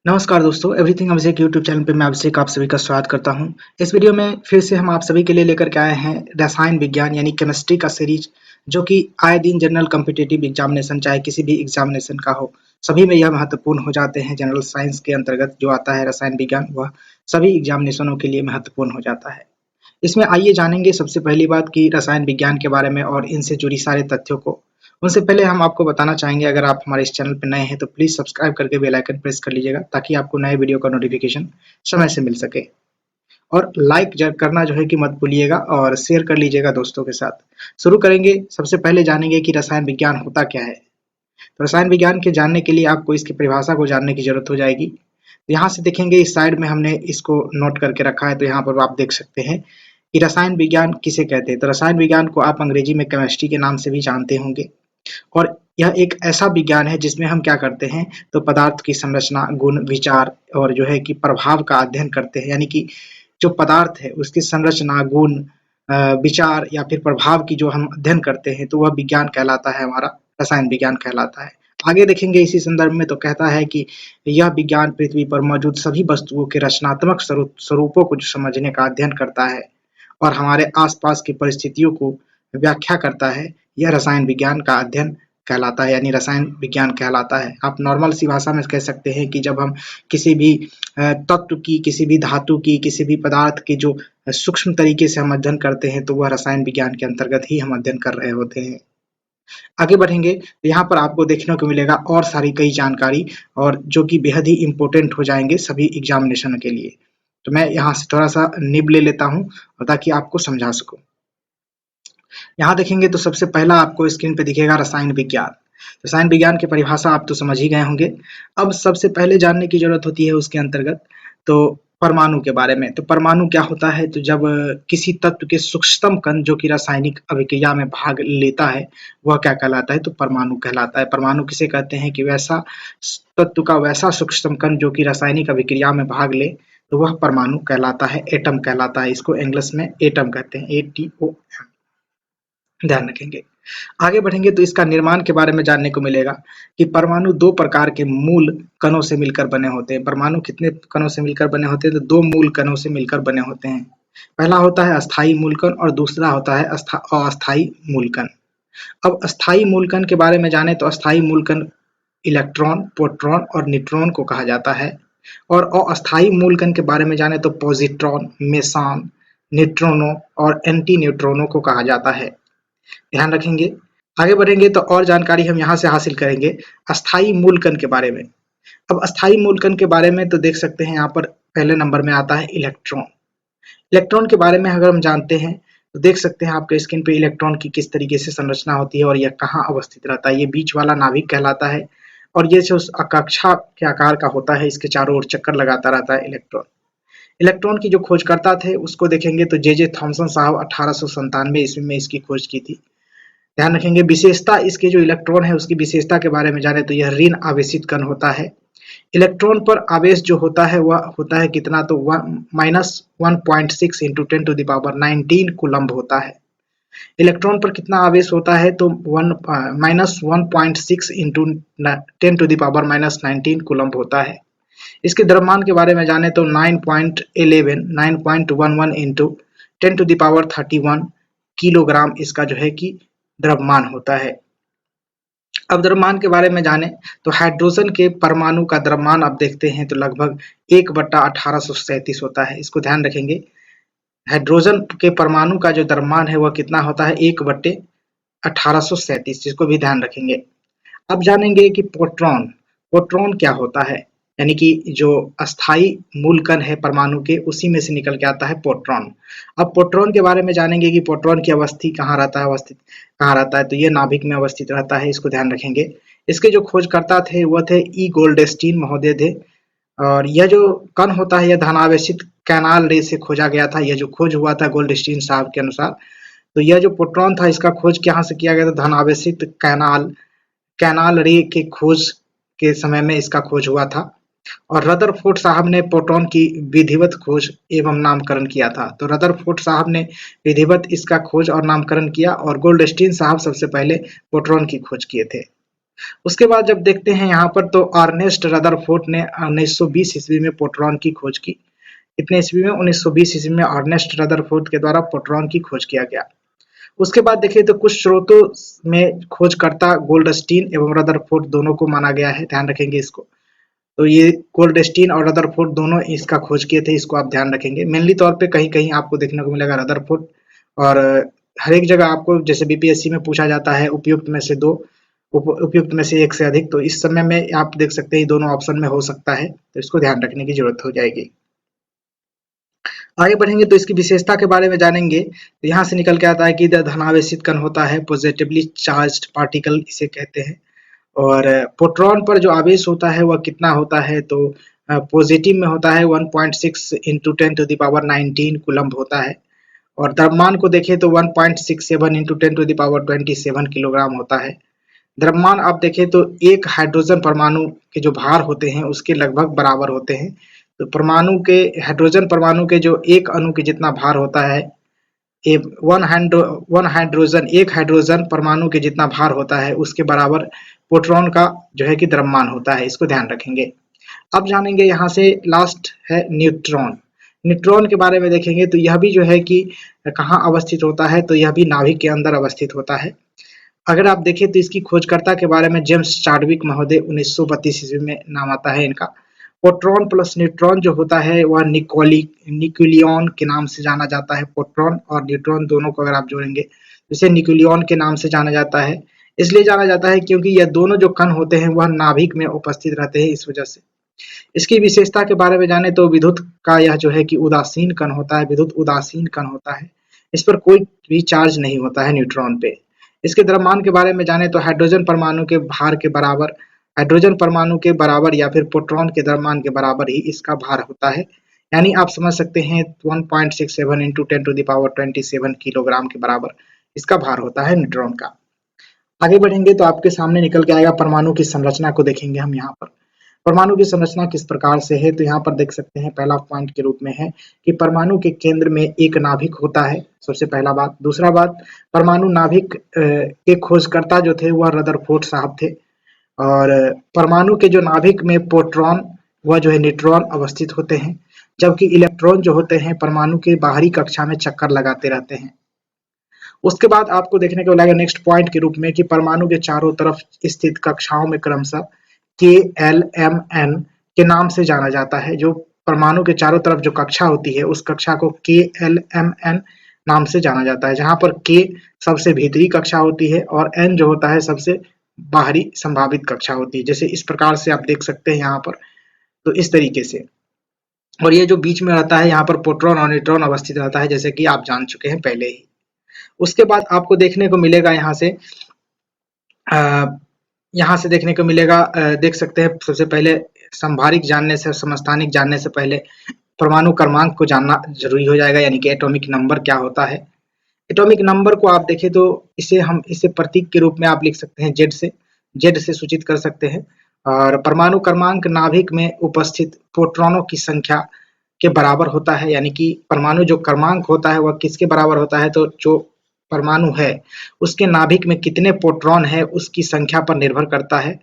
नमस्कार दोस्तों, एवरीथिंग अभिषेक YouTube channel पे मैं अभिषेक आप सभी का स्वागत करता हूं। इस वीडियो में फिर से हम आप सभी के लिए लेकर के आए हैं रसायन विज्ञान यानी केमिस्ट्री का सीरीज, जो कि आए दिन जनरल कॉम्पिटिटिव एग्जामिनेशन चाहे किसी भी एग्जामिनेशन का हो, सभी में यह महत्वपूर्ण हो जाते हैं। जनरल साइंस के अंतर्गत जो आता है रसायन विज्ञान, वह सभी एग्जामिनेशनों के लिए महत्वपूर्ण हो जाता है। इसमें आइए जानेंगे सबसे पहली बात कि रसायन विज्ञान के बारे में और इनसे जुड़ी सारे तथ्यों को। उससे पहले हम आपको बताना चाहेंगे, अगर आप हमारे इस चैनल पर नए हैं तो प्लीज़ सब्सक्राइब करके बेल आइकन प्रेस कर लीजिएगा, ताकि आपको नए वीडियो का नोटिफिकेशन समय से मिल सके। और लाइक करना जो है कि मत भूलिएगा, और शेयर कर लीजिएगा दोस्तों के साथ। शुरू करेंगे। सबसे पहले जानेंगे कि रसायन विज्ञान होता क्या है। तो रसायन विज्ञान के जानने के लिए आपको इसकी परिभाषा को जानने की जरूरत हो जाएगी। तो यहाँ से देखेंगे, इस साइड में हमने इसको नोट करके रखा है, तो यहाँ पर आप देख सकते हैं कि रसायन विज्ञान किसे कहते हैं। तो रसायन विज्ञान को आप अंग्रेजी में केमिस्ट्री के नाम से भी जानते होंगे, और यह एक ऐसा विज्ञान है जिसमें हम क्या करते हैं, तो पदार्थ की संरचना, गुण, विचार और जो है कि प्रभाव का अध्ययन करते हैं। यानी कि जो पदार्थ है उसकी संरचना, गुण, विचार या फिर प्रभाव की जो हम अध्ययन करते हैं, तो वह विज्ञान कहलाता है, हमारा रसायन विज्ञान कहलाता है। आगे देखेंगे इसी संदर्भ में, तो कहता है कि यह विज्ञान पृथ्वी पर मौजूद सभी वस्तुओं के रचनात्मक स्वरूपों को समझने का अध्ययन करता है और हमारे आसपास की परिस्थितियों को व्याख्या करता है। यह रसायन विज्ञान का अध्ययन कहलाता है, यानी रसायन विज्ञान कहलाता है। आप नॉर्मल सी भाषा में कह सकते हैं कि जब हम किसी भी तत्व की, किसी भी धातु की, किसी भी पदार्थ की जो सूक्ष्म तरीके से हम अध्ययन करते हैं, तो वह रसायन विज्ञान के अंतर्गत ही हम अध्ययन कर रहे होते हैं। आगे बढ़ेंगे तो यहाँ पर आपको देखने को मिलेगा और सारी कई जानकारी, और जो कि बेहद ही इम्पोर्टेंट हो जाएंगे सभी एग्जामिनेशन के लिए। तो मैं यहाँ से थोड़ा सा निब ले लेता हूँ, और ताकि आपको समझा सकूं। यहाँ देखेंगे तो सबसे पहला आपको स्क्रीन पे दिखेगा रसायन विज्ञान। रसायन विज्ञान की परिभाषा आप तो समझ ही गए होंगे। अब सबसे पहले जानने की जरूरत होती है उसके अंतर्गत तो परमाणु के बारे में। तो परमाणु क्या होता है, तो जब किसी तत्व के सूक्ष्मतम कण जो कि रासायनिक अभिक्रिया में भाग लेता है, वह क्या कहलाता है, तो परमाणु कहलाता है। परमाणु किसे कहते हैं कि वैसा तत्व का वैसा सूक्ष्मतम कण जो कि रासायनिक अभिक्रिया में भाग ले, तो वह परमाणु कहलाता है, एटम कहलाता है। इसको इंग्लिश में एटम कहते हैं, ATOM, ध्यान रखेंगे। आगे बढ़ेंगे तो इसका निर्माण के बारे में जानने को मिलेगा कि परमाणु दो प्रकार के मूल कणों से मिलकर बने होते हैं। परमाणु कितने कणों से मिलकर बने होते हैं, तो दो मूल कणों से मिलकर बने होते हैं। पहला होता है अस्थाई मूलकण और दूसरा होता है अस्थाई मूलकण। अब अस्थाई मूलकण के बारे में जाने तो अस्थाई मूलकण इलेक्ट्रॉन, प्रोटॉन और न्यूट्रॉन को कहा जाता है, और अस्थाई मूलकण के बारे में जाने तो पॉजिट्रॉन, मेसॉन, न्यूट्रॉनों और एंटी न्यूट्रॉनों को कहा जाता है। ध्यान रखेंगे। आगे बढ़ेंगे तो और जानकारी हम यहाँ से हासिल करेंगे अस्थाई मूलकण के बारे में। अब अस्थाई मूलकण के बारे में तो देख सकते हैं, यहाँ पर पहले नंबर में आता है इलेक्ट्रॉन। इलेक्ट्रॉन के बारे में अगर हम जानते हैं तो देख सकते हैं आपके स्क्रीन पे इलेक्ट्रॉन की किस तरीके से संरचना होती है और यह कहाँ अवस्थित रहता है। ये बीच वाला नाभिक कहलाता है, और ये जो कक्षा के आकार का होता है, इसके चारों ओर चक्कर लगाता रहता है इलेक्ट्रॉन। इलेक्ट्रॉन की जो खोजकर्ता थे उसको देखेंगे तो जे थॉमसन साहब 1897 ईस्वी में इसकी खोज की थी। ध्यान रखेंगे। विशेषता, इसके जो इलेक्ट्रॉन है उसकी विशेषता के बारे में जाने तो यह ऋण आवेशित कण होता है। इलेक्ट्रॉन पर आवेश जो होता है वह होता है कितना, तो -1.6 इंटू 10⁻19 कूलम्ब होता है। इलेक्ट्रॉन पर कितना आवेश होता है, तो -1.6 इंटू 10⁻19 कूलम्ब होता है। इसके द्रव्यमान के बारे में जाने तो 9.11 इंटू 10⁻31 किलोग्राम इसका जो है कि द्रव्यमान होता है। अब द्रव्यमान के बारे में जाने तो हाइड्रोजन के परमाणु का द्रव्यमान आप देखते हैं तो लगभग 1/1837 होता है। इसको ध्यान रखेंगे। हाइड्रोजन के परमाणु का जो द्रव्यमान है वह कितना होता है, 1/1837, जिसको भी ध्यान रखेंगे। अब जानेंगे कि प्रोटॉन, प्रोटॉन क्या होता है, यानी कि जो अस्थाई मूलकण है परमाणु के, उसी में से निकल के आता है प्रोटॉन। अब प्रोटॉन के बारे में जानेंगे कि प्रोटॉन की अवस्थित कहाँ रहता है, तो ये नाभिक में अवस्थित रहता है। इसको ध्यान रखेंगे। इसके जो खोजकर्ता थे वह थे ई गोल्डस्टीन महोदय थे, और यह जो कण होता है यह धनावेशित कैनाल रे से खोजा गया था। यह जो खोज हुआ था गोल्डस्टीन साहब के अनुसार, तो यह जो प्रोटॉन था इसका खोज कहाँ से किया गया था, धनावेशित कैनाल रे के खोज के समय में इसका खोज हुआ था। और रदरफोर्ड साहब ने प्रोटॉन की विधिवत खोज एवं नामकरण किया था। तो रदरफोर्ड साहब ने विधिवत इसका खोज और नामकरण किया, और गोल्डस्टीन साहब सबसे पहले प्रोटॉन की खोज किए थे। उसके बाद जब देखते हैं यहाँ पर, तो अर्नेस्ट रदरफोर्ड ने 1920 ईस्वी में प्रोटॉन की खोज की। कितने ईस्वी में? 1920 ईस्वी में अर्नेस्ट रदरफोर्ड के द्वारा प्रोटॉन की खोज किया गया। उसके बाद देखिए तो कुछ स्रोतों में खोजकर्ता गोल्डस्टीन एवं रदरफोर्ड दोनों को माना गया है, ध्यान रखेंगे इसको। तो ये गोल्डस्टीन और रदरफोर्ड दोनों इसका खोज किए थे, इसको आप ध्यान रखेंगे। मेनली तौर पे कहीं-कहीं आपको देखने को मिलेगा रदरफोर्ड, और हर एक जगह आपको जैसे बीपीएससी में पूछा जाता है उपयुक्त में से 2, उपयुक्त में से 1 से अधिक, तो इस समय में आप देख सकते हैं दोनों ऑप्शन में हो सकता है, तो इसको ध्यान रखने की जरूरत हो जाएगी। आगे बढ़ेंगे तो इसकी विशेषता के बारे में जानेंगे। तो यहाँ से निकल के आता है कि धनावेशित कण होता है, पॉजिटिवली चार्ज्ड पार्टिकल इसे कहते हैं। और प्रोटॉन पर जो आवेश होता है वह कितना होता है, तो पॉजिटिव में होता है 1.6 into 10 to the power 19 coulomb होता है। और द्रव्यमान को देखें तो 1.67 into 10 to the power 27 kilogram होता है। द्रव्यमान आप देखें तो एक हाइड्रोजन परमाणु के जो भार होते हैं उसके लगभग बराबर होते हैं। तो परमाणु के हाइड्रोजन परमाणु के जो एक अणु के जितना भार होता है, एक हाइड्रोजन परमाणु के जितना भार होता है उसके बराबर प्रोटॉन का जो है कि द्रव्यमान होता है, इसको ध्यान रखेंगे। अब जानेंगे यहाँ से लास्ट है न्यूट्रॉन। न्यूट्रॉन के बारे में देखेंगे तो यह भी जो है कि कहाँ अवस्थित होता है, तो यह भी नाभिक के अंदर अवस्थित होता है। अगर आप देखें तो इसकी खोजकर्ता के बारे में जेम्स चाडविक महोदय 1932 ईस्वी में नाम आता है इनका। प्रोटॉन प्लस न्यूट्रॉन जो होता है वह निक्लियॉन के नाम से जाना जाता है। प्रोटॉन और न्यूट्रॉन दोनों को अगर आप जोड़ेंगे तो इसे निक्लियॉन के नाम से जाना जाता है। इसलिए जाना जाता है क्योंकि यह दोनों जो कण होते हैं वह नाभिक में उपस्थित रहते हैं, इस वजह से। इसकी विशेषता के बारे में जाने तो विद्युत का यह जो है कि उदासीन कण होता है, विद्युत उदासीन कण होता है। इस पर कोई भी चार्ज नहीं होता है न्यूट्रॉन पे। इसके द्रव्यमान के बारे में जाने तो हाइड्रोजन परमाणु के भार के बराबर, हाइड्रोजन परमाणु के बराबर या फिर प्रोटॉन के द्रव्यमान के बराबर ही इसका भार होता है। यानी आप समझ सकते हैं 1.67 into 10 to the power 27 kilogram के बराबर इसका भार होता है न्यूट्रॉन का। आगे बढ़ेंगे तो आपके सामने निकल के आएगा परमाणु की संरचना को देखेंगे हम यहाँ पर। परमाणु की संरचना किस प्रकार से है, तो यहाँ पर देख सकते हैं पहला पॉइंट के रूप में है कि परमाणु के केंद्र में एक नाभिक होता है, सबसे पहला बात। दूसरा बात, परमाणु नाभिक के खोजकर्ता जो थे वह रदरफोर्ड साहब थे। और परमाणु के जो नाभिक में प्रोटॉन व जो है न्यूट्रॉन अवस्थित होते हैं, जबकि इलेक्ट्रॉन जो होते हैं परमाणु के बाहरी कक्षा में चक्कर लगाते रहते हैं। उसके बाद आपको देखने को मिलेगा नेक्स्ट पॉइंट के रूप में कि परमाणु के चारों तरफ स्थित कक्षाओं में क्रमशः के एल एम एन के नाम से जाना जाता है। जो परमाणु के चारों तरफ जो कक्षा होती है उस कक्षा को के एल एम एन नाम से जाना जाता है, जहां पर के सबसे भीतरी कक्षा होती है और एन जो होता है सबसे बाहरी संभावित कक्षा होती है। जैसे इस प्रकार से आप देख सकते हैं यहाँ पर, तो इस तरीके से। और ये जो बीच में रहता है यहाँ पर प्रोटॉन और न्यूट्रॉन अवस्थित रहता है, जैसे कि आप जान चुके हैं पहले ही। उसके बाद आपको देखने को मिलेगा यहाँ से देखने को मिलेगा, देख सकते हैं सबसे पहले संभारिक जानने से, समस्थानिक जानने से पहले परमाणु क्रमांक को जानना जरूरी हो जाएगा, यानी कि एटॉमिक नंबर क्या होता है। एटॉमिक नंबर को आप देखें तो इसे प्रतीक के रूप में आप लिख सकते हैं, जेड से सूचित कर सकते हैं। और परमाणु क्रमांक नाभिक में उपस्थित प्रोटॉनों की संख्या के बराबर होता है, यानी कि परमाणु जो क्रमांक होता है वह किसके बराबर होता है, तो जो परमाणु है उसके नाभिक में कितने प्रोटॉन है उसकी संख्या पर निर्भर करता है,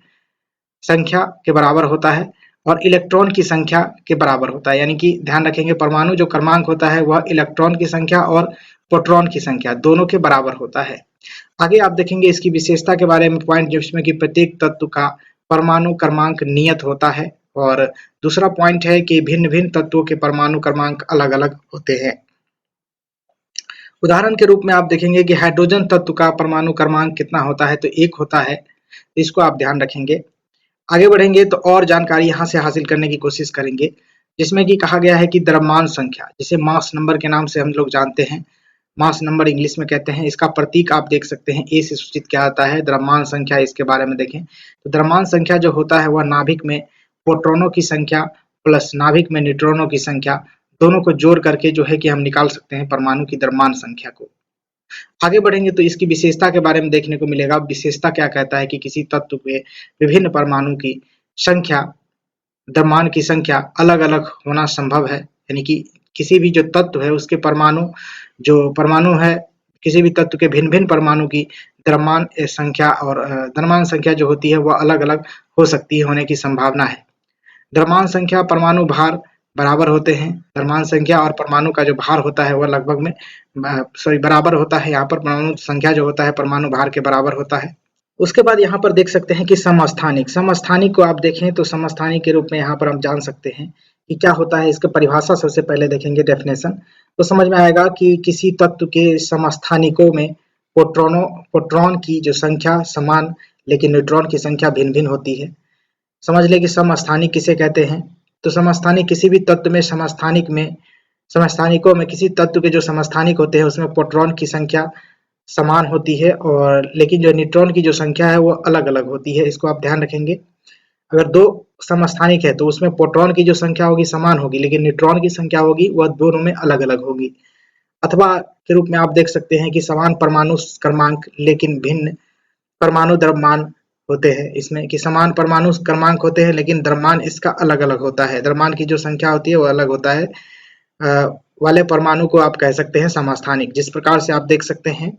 संख्या के बराबर होता है। और इलेक्ट्रॉन की संख्या के बराबर होता है, यानी कि ध्यान रखेंगे परमाणु जो क्रमांक होता है वह इलेक्ट्रॉन की संख्या और प्रोटॉन की संख्या दोनों के बराबर होता है। आगे आप देखेंगे इसकी विशेषता के बारे में पॉइंट, जिसमें कि प्रत्येक तत्व का परमाणु क्रमांक नियत होता है। और दूसरा पॉइंट है कि भिन्न भिन्न तत्वों के परमाणु क्रमांक अलग अलग होते हैं। उदाहरण के रूप में आप देखेंगे कि हाइड्रोजन तत्व का परमाणु क्रमांक कितना होता है, तो 1 होता है। इसको आप ध्यान रखेंगे। आगे बढ़ेंगे तो और जानकारी यहाँ से हासिल करने की कोशिश करेंगे, जिसमें कि कहा गया है कि द्रव्यमान संख्या, जिसे मास नंबर के नाम से हम लोग जानते हैं, मास नंबर इंग्लिश में कहते हैं, इसका प्रतीक आप देख सकते हैं ए से सूचित किया जाता है। द्रव्यमान संख्या, इसके बारे में देखें तो द्रव्यमान संख्या जो होता है वह नाभिक में प्रोटॉनों की संख्या प्लस नाभिक में न्यूट्रॉनों की संख्या दोनों को जोड़ करके जो है कि हम निकाल सकते हैं परमाणु की द्रव्यमान संख्या को। आगे बढ़ेंगे तो इसकी विशेषता के बारे में देखने को मिलेगा। विशेषता क्या कहता है कि किसी तत्व के विभिन्न परमाणु की संख्या, द्रव्यमान की संख्या अलग अलग होना संभव है, यानी कि किसी भी जो तत्व है उसके परमाणु है, किसी भी तत्व के भिन्न भिन्न परमाणु की द्रव्यमान संख्या और द्रव्यमान संख्या जो होती है वह अलग-अलग हो सकती है, होने की संभावना है। द्रव्यमान संख्या परमाणु भार बराबर होते हैं। द्रव्यमान संख्या और परमाणु का जो भार होता है वह लगभग में बराबर होता है। यहाँ पर परमाणु संख्या जो होता है परमाणु भार के बराबर होता है। उसके बाद यहाँ पर देख सकते हैं कि समस्थानिक। समस्थानिक को आप देखें तो समस्थानिक के रूप में यहाँ पर हम जान सकते हैं कि क्या होता है। इसकी परिभाषा सबसे पहले देखेंगे, डेफिनेशन, तो समझ में आएगा कि किसी तत्व के समस्थानिकों में प्रोटॉन की जो संख्या समान लेकिन न्यूट्रॉन की संख्या भिन्न-भिन्न होती है। समझ लें कि समस्थानिक किसे कहते हैं। तो समस्थानिक किसी भी तत्व में समस्थानिकों में किसी तत्व के जो समस्थानिक होते हैं उसमें प्रोटॉन की संख्या समान होती है और लेकिन जो न्यूट्रॉन की जो संख्या है वो अलग-अलग होती है। इसको आप ध्यान रखेंगे। अगर दो समस्थानिक है तो उसमें प्रोटॉन की जो संख्या होगी समान होगी, लेकिन न्यूट्रॉन की संख्या होगी वह दोनों में अलग-अलग होगी। अथवा के रूप में आप देख सकते हैं कि समान परमाणु क्रमांक लेकिन भिन्न परमाणु द्रव्यमान होते हैं। इसमें कि समान परमाणु क्रमांक होते हैं लेकिन द्रव्यमान इसका अलग-अलग होता है। द्रव्यमान की जो संख्या होती है वो अलग होता है। वाले परमाणु को आप कह सकते हैं समस्थानिक। जिस प्रकार से आप देख सकते हैं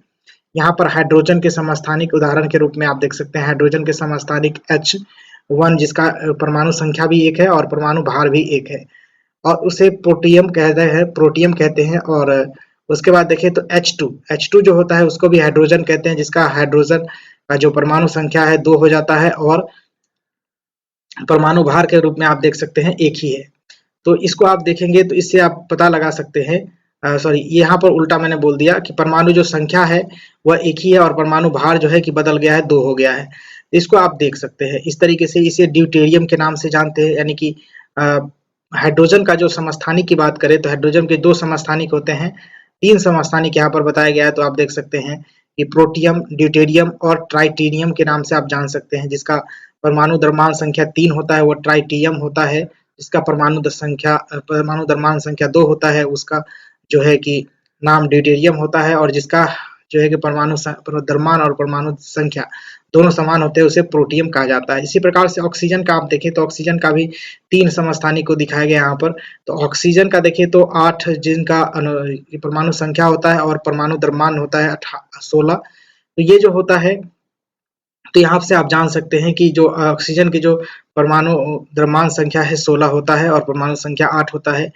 यहाँ पर हाइड्रोजन के समस्थानिक उदाहरण के रूप में आप देख सकते हैं हाइड्रोजन के समस्थानिक H1 जिसका परमाणु संख्या भी 1 है और परमाणु भार भी 1 है और उसे प्रोटियम कहते हैं। और उसके बाद देखें तो H2 जो होता है उसको भी हाइड्रोजन कहते हैं, जिसका हाइड्रोजन का जो परमाणु संख्या है 2 हो जाता है और परमाणु भार के रूप में आप देख सकते हैं 1 ही है। तो इसको आप देखेंगे तो इससे आप पता लगा सकते हैं, सॉरी यहाँ पर उल्टा मैंने बोल दिया कि परमाणु जो संख्या है वह 1 ही है और परमाणु भार जो है कि बदल गया है, 2 हो गया है। इसको आप देख सकते हैं। इस तरीके से इसे ड्यूटेरियम के नाम से जानते हैं। यानी कि हाइड्रोजन का जो समस्थानिक की बात करें तो हाइड्रोजन के 2 समस्थानिक होते हैं, 3 समस्थानिक यहाँ पर बताया गया है। तो आप देख सकते हैं कि प्रोटियम, ड्यूटेरियम और ट्राइटिनियम के नाम से आप जान सकते हैं। जिसका परमाणु द्रव्यमान संख्या 3 होता है वो ट्राइटियम होता है। जिसका परमाणु द्रव्यमान संख्या 2 होता है उसका जो है कि नाम ड्यूटेरियम होता है और जिसका जो है कि परमाणु द्रव्यमान और परमाणु संख्या दोनों समान होते हैं उसे प्रोटियम कहा जाता है। इसी प्रकार से ऑक्सीजन का आप देखें तो ऑक्सीजन का भी 3 समस्थानिक को दिखाया गया यहाँ पर। तो ऑक्सीजन का देखें तो 8 जिनका परमाणु संख्या होता है और परमाणु द्रव्यमान होता है 16। तो ये जो होता है तो यहाँ से आप जान सकते हैं कि जो ऑक्सीजन की जो परमाणु द्रव्यमान संख्या है 16 होता है और परमाणु संख्या 8 होता है।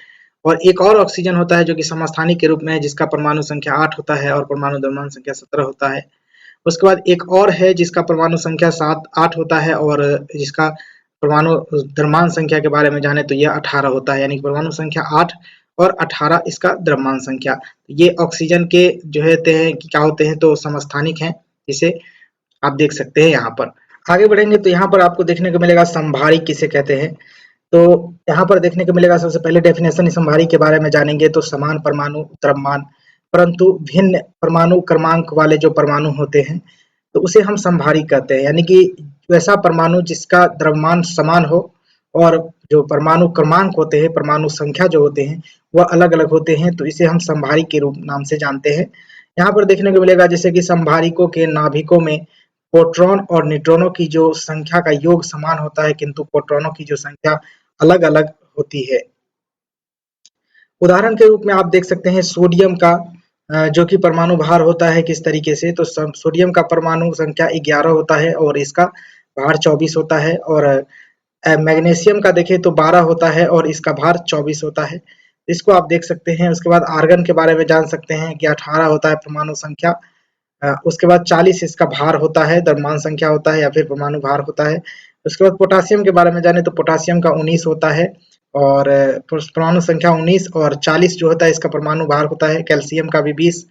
और एक और ऑक्सीजन होता है जो कि समस्थानिक के रूप में है, जिसका परमाणु संख्या 8 होता है और परमाणु द्रव्यमान संख्या 17 होता है। उसके बाद एक और है जिसका परमाणु संख्या 8 होता है और जिसका परमाणु द्रव्यमान संख्या के बारे में जाने तो यह 18 होता है। यानी कि परमाणु संख्या 8 और 18 इसका द्रव्यमान संख्या। ये ऑक्सीजन के जो होते हैं कि क्या होते हैं तो समस्थानिक हैं, जिसे आप देख सकते हैं यहाँ पर। आगे बढ़ेंगे तो यहाँ पर आपको देखने को मिलेगा समभारिक किसे कहते हैं। तो यहाँ पर देखने को मिलेगा सबसे पहले डेफिनेशन समभारिक के बारे में जानेंगे तो समान परमाणु द्रव्यमान परंतु भिन्न परमाणु क्रमांक वाले जो परमाणु होते हैं तो उसे हम समभारिक कहते हैं। यानी कि वैसा परमाणु जिसका द्रव्यमान समान हो और जो परमाणु क्रमांक होते हैं, परमाणु संख्या जो होते हैं वह अलग-अलग होते हैं, तो इसे हम समभारिक के रूप नाम से जानते हैं। यहाँ पर देखने को मिलेगा जैसे कि समभारिकों के नाभिकों में प्रोटॉन और न्यूट्रॉनों की जो संख्या का योग समान होता है किंतु प्रोटॉनों की जो संख्या अलग-अलग होती है। उदाहरण के रूप में आप देख सकते हैं सोडियम का जो कि परमाणु भार होता है किस तरीके से, तो सोडियम का परमाणु संख्या 11 होता है और इसका भार 24 होता है। और मैग्नीशियम का देखें तो 12 होता है और इसका भार 24 होता है। इसको आप देख सकते हैं। उसके बाद आर्गन के बारे में जान सकते हैं कि 18 होता है परमाणु संख्या। उसके बाद 40 इसका भार होता है, द्रव्यमान संख्या होता है या फिर परमाणु भार होता है। उसके बाद पोटासियम के बारे में जाने तो पोटासियम का 19 होता है और परमाणु संख्या 19 और 40 जो होता है इसका परमाणु भार होता है। कैल्शियम का भी 20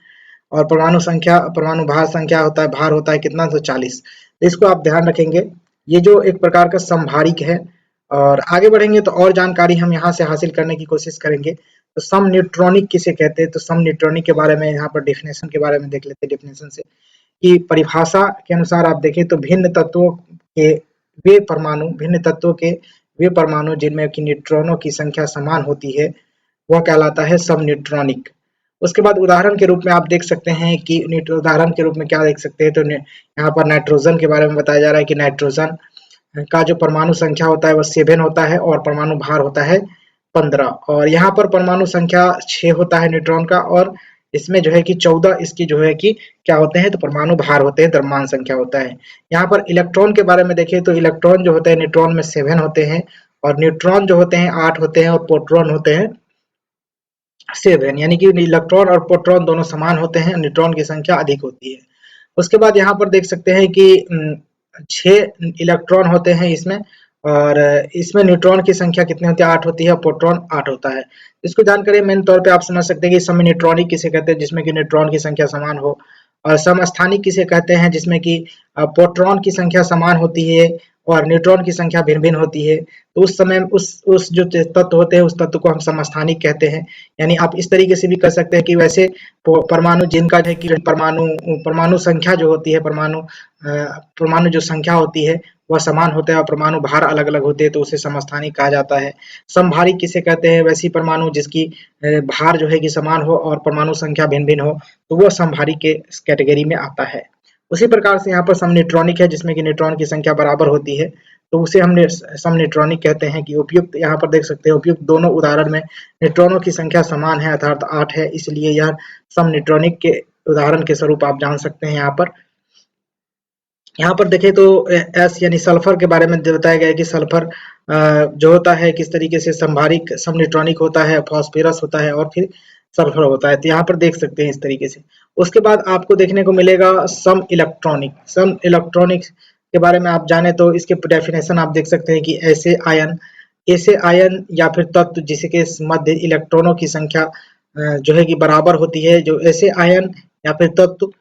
और परमाणु भार संख्या होता है, भार होता है कितना तो 40। तो इसको आप ध्यान रखेंगे। ये जो एक प्रकार का समभारिक है। और आगे बढ़ेंगे तो और जानकारी हम यहाँ से हासिल करने की कोशिश करेंगे। तो सम न्यूट्रॉनिक किसे कहते हैं, तो सम न्यूट्रॉनिक के बारे में यहाँ पर डेफिनेशन के बारे में देख लेते हैं। डेफिनेशन से कि परिभाषा के अनुसार आप देखें तो भिन्न तत्वों के वे परमाणु जिनमें कि न्यूट्रॉनों की संख्या समान होती है वह कहलाता है सम न्यूट्रॉनिक। उसके बाद उदाहरण के रूप में आप देख सकते हैं कि उदाहरण के रूप में क्या देख सकते हैं, तो यहाँ पर नाइट्रोजन के बारे में बताया जा रहा है कि नाइट्रोजन का जो परमाणु संख्या होता है वह 7 होता है और परमाणु भार होता है 15। और यहाँ पर परमाणु संख्या 6 होता है न्यूट्रॉन का और इसमें जो है कि 14 इसकी जो है कि क्या होते हैं, तो परमाणु भार होते हैं, द्रव्यमान संख्या होता है। यहाँ पर इलेक्ट्रॉन के बारे में देखें तो इलेक्ट्रॉन जो होते हैं न्यूट्रॉन में 7 होते हैं, और न्यूट्रॉन जो होते हैं 8 होते हैं, और प्रोटॉन होते हैं 7, यानी कि इलेक्ट्रॉन और प्रोटॉन दोनों समान होते हैं, न्यूट्रॉन की संख्या अधिक होती है। उसके बाद यहाँ पर देख सकते हैं कि 6 इलेक्ट्रॉन होते हैं इसमें, और इसमें न्यूट्रॉन की संख्या कितनी होती है, 8 होती है, और प्रोटॉन 8 होता है। इसको जानकारी मेन तौर पे आप समझ सकते हैं कि समन्यूट्रॉनिक किसे कहते हैं, जिसमें कि न्यूट्रॉन की संख्या समान हो, और समस्थानिक किसे कहते हैं, जिसमें कि प्रोटॉन की संख्या समान होती है और न्यूट्रॉन की संख्या भिन्न-भिन्न होती है। तो उस समय उस जो तत्व होते हैं उस तत्व को हम समस्थानिक कहते हैं। यानी आप इस तरीके से भी कर सकते हैं कि वैसे परमाणु जिनका है कि परमाणु संख्या जो होती है, परमाणु जो संख्या होती है वह समान होता है, और परमाणु भार अलग-अलग होते हैं, तो उसे समस्थानिक कहा जाता है। समभारिक किसे कहते हैं, वैसी परमाणु जिसकी भार जो है कि समान हो और परमाणु संख्या भिन्न-भिन्न हो, तो वो समभारिक के इस कैटेगरी में आता है। उसी प्रकार से यहाँ पर समन्यूट्रॉनिक है, जिसमें कि न्यूट्रॉन की संख्या बराबर होती है, तो उसे हम समन्यूट्रॉनिक कहते हैं। कि उपयुक्त यहाँ पर देख सकते हैं, उपयुक्त दोनों उदाहरण में न्यूट्रॉनों की संख्या समान है, अर्थात 8 है, इसलिए यह समन्यूट्रॉनिक के उदाहरण के स्वरूप आप जान सकते हैं। यहाँ पर देखें तो एस यानी सल्फर के बारे में बताया गया है कि सल्फर जो होता है किस तरीके से समभारिक समन्यूट्रॉनिक होता है, फास्फोरस होता है और फिर सल्फर होता है। तो यहाँ पर देख सकते हैं इस तरीके से। उसके बाद आपको देखने को मिलेगा सम इलेक्ट्रॉनिक के बारे में आप जाने तो इसके डेफिनेशन आप देख सकते हैं कि ऐसे आयन या फिर तत्व जिसके मध्य इलेक्ट्रॉनों की संख्या जो है कि बराबर होती है, जो ऐसे आयन या फिर तत्व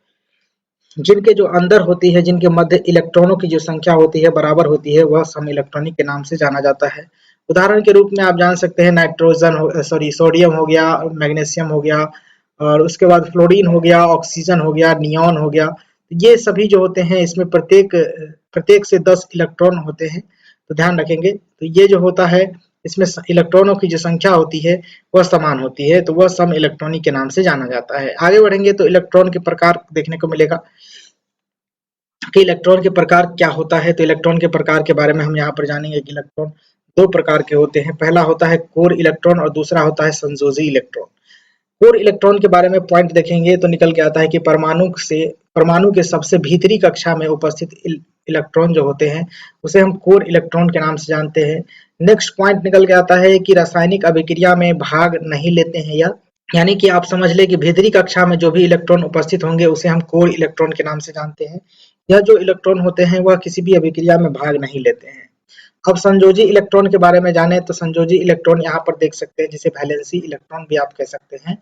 जिनके जो अंदर होती है, जिनके मध्य इलेक्ट्रॉनों की जो संख्या होती है बराबर होती है, वह सम इलेक्ट्रॉनिक के नाम से जाना जाता है। उदाहरण के रूप में आप जान सकते हैं सोडियम हो गया, मैग्नीशियम हो गया, और उसके बाद फ्लोरीन हो गया, ऑक्सीजन हो गया, नियॉन हो गया। ये सभी जो होते हैं इसमें प्रत्येक से 10 इलेक्ट्रॉन होते हैं, तो ध्यान रखेंगे। तो ये जो होता है इसमें इलेक्ट्रॉनों की जो संख्या होती है वह समान होती है, तो वह सम इलेक्ट्रॉनिक के नाम से जाना जाता है। आगे बढ़ेंगे तो इलेक्ट्रॉन के प्रकार देखने को मिलेगा कि इलेक्ट्रॉन के प्रकार क्या होता है। तो इलेक्ट्रॉन के प्रकार के बारे में हम यहाँ पर जानेंगे कि इलेक्ट्रॉन 2 प्रकार के होते हैं। पहला होता है कोर इलेक्ट्रॉन और दूसरा होता है संयोजी इलेक्ट्रॉन। कोर इलेक्ट्रॉन के बारे में पॉइंट देखेंगे तो निकल के आता है कि परमाणु के सबसे भीतरी कक्षा में उपस्थित इलेक्ट्रॉन जो होते हैं उसे हम कोर इलेक्ट्रॉन के नाम से जानते हैं। नेक्स्ट पॉइंट निकल के आता है कि रासायनिक अभिक्रिया में भाग नहीं लेते हैं यह, यानी कि आप समझ लें कि भीतरी कक्षा में जो भी इलेक्ट्रॉन उपस्थित होंगे उसे हम कोर इलेक्ट्रॉन के नाम से जानते हैं। यह जो इलेक्ट्रॉन होते हैं वह किसी भी अभिक्रिया में भाग नहीं लेते हैं। अब संयोजी इलेक्ट्रॉन के बारे में जाने तो संयोजी इलेक्ट्रॉन यहाँ पर देख सकते हैं, जिसे वैलेंसी इलेक्ट्रॉन भी आप कह सकते हैं।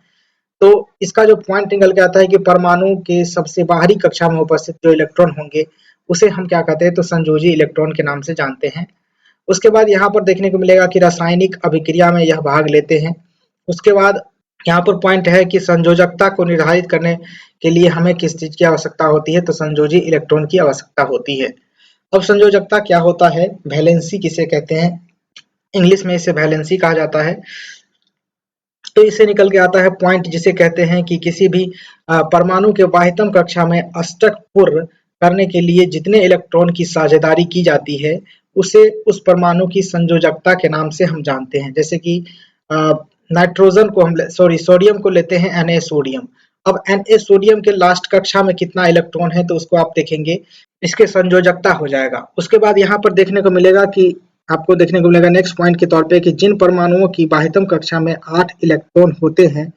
तो इसका जो पॉइंट निकल के आता है कि परमाणु के सबसे बाहरी कक्षा में उपस्थित जो इलेक्ट्रॉन होंगे उसे हम क्या कहते हैं, तो संयोजी इलेक्ट्रॉन के नाम से जानते हैं। उसके बाद यहाँ पर देखने को मिलेगा कि रासायनिक अभिक्रिया में यह भाग लेते हैं। उसके बाद यहाँ पर पॉइंट है कि संयोजकता को निर्धारित करने के लिए हमें किस चीज की आवश्यकता होती है, तो संयोजी इलेक्ट्रॉन की आवश्यकता होती है। अब संयोजकता क्या होता है, वैलेंसी किसे कहते हैं, इंग्लिश में इसे वैलेंसी कहा जाता है। तो इससे निकल के आता है पॉइंट जिसे कहते हैं कि किसी भी परमाणु के बाह्यतम कक्षा में अष्टक पूर्ण करने के लिए जितने इलेक्ट्रॉन की साझेदारी की जाती है उसे उस परमाणु की संयोजकता के नाम से हम जानते हैं। जैसे कि सोडियम को लेते हैं Na सोडियम। अब Na सोडियम के लास्ट कक्षा में कितना इलेक्ट्रॉन है तो उसको आप देखेंगे, इसके संयोजकता हो जाएगा। उसके बाद यहाँ पर देखने को मिलेगा कि आपको देखने को मिलेगा नेक्स्ट पॉइंट के तौर पे कि जिन परमाणुओं की बाह्यतम कक्षा में 8 इलेक्ट्रॉन होते हैं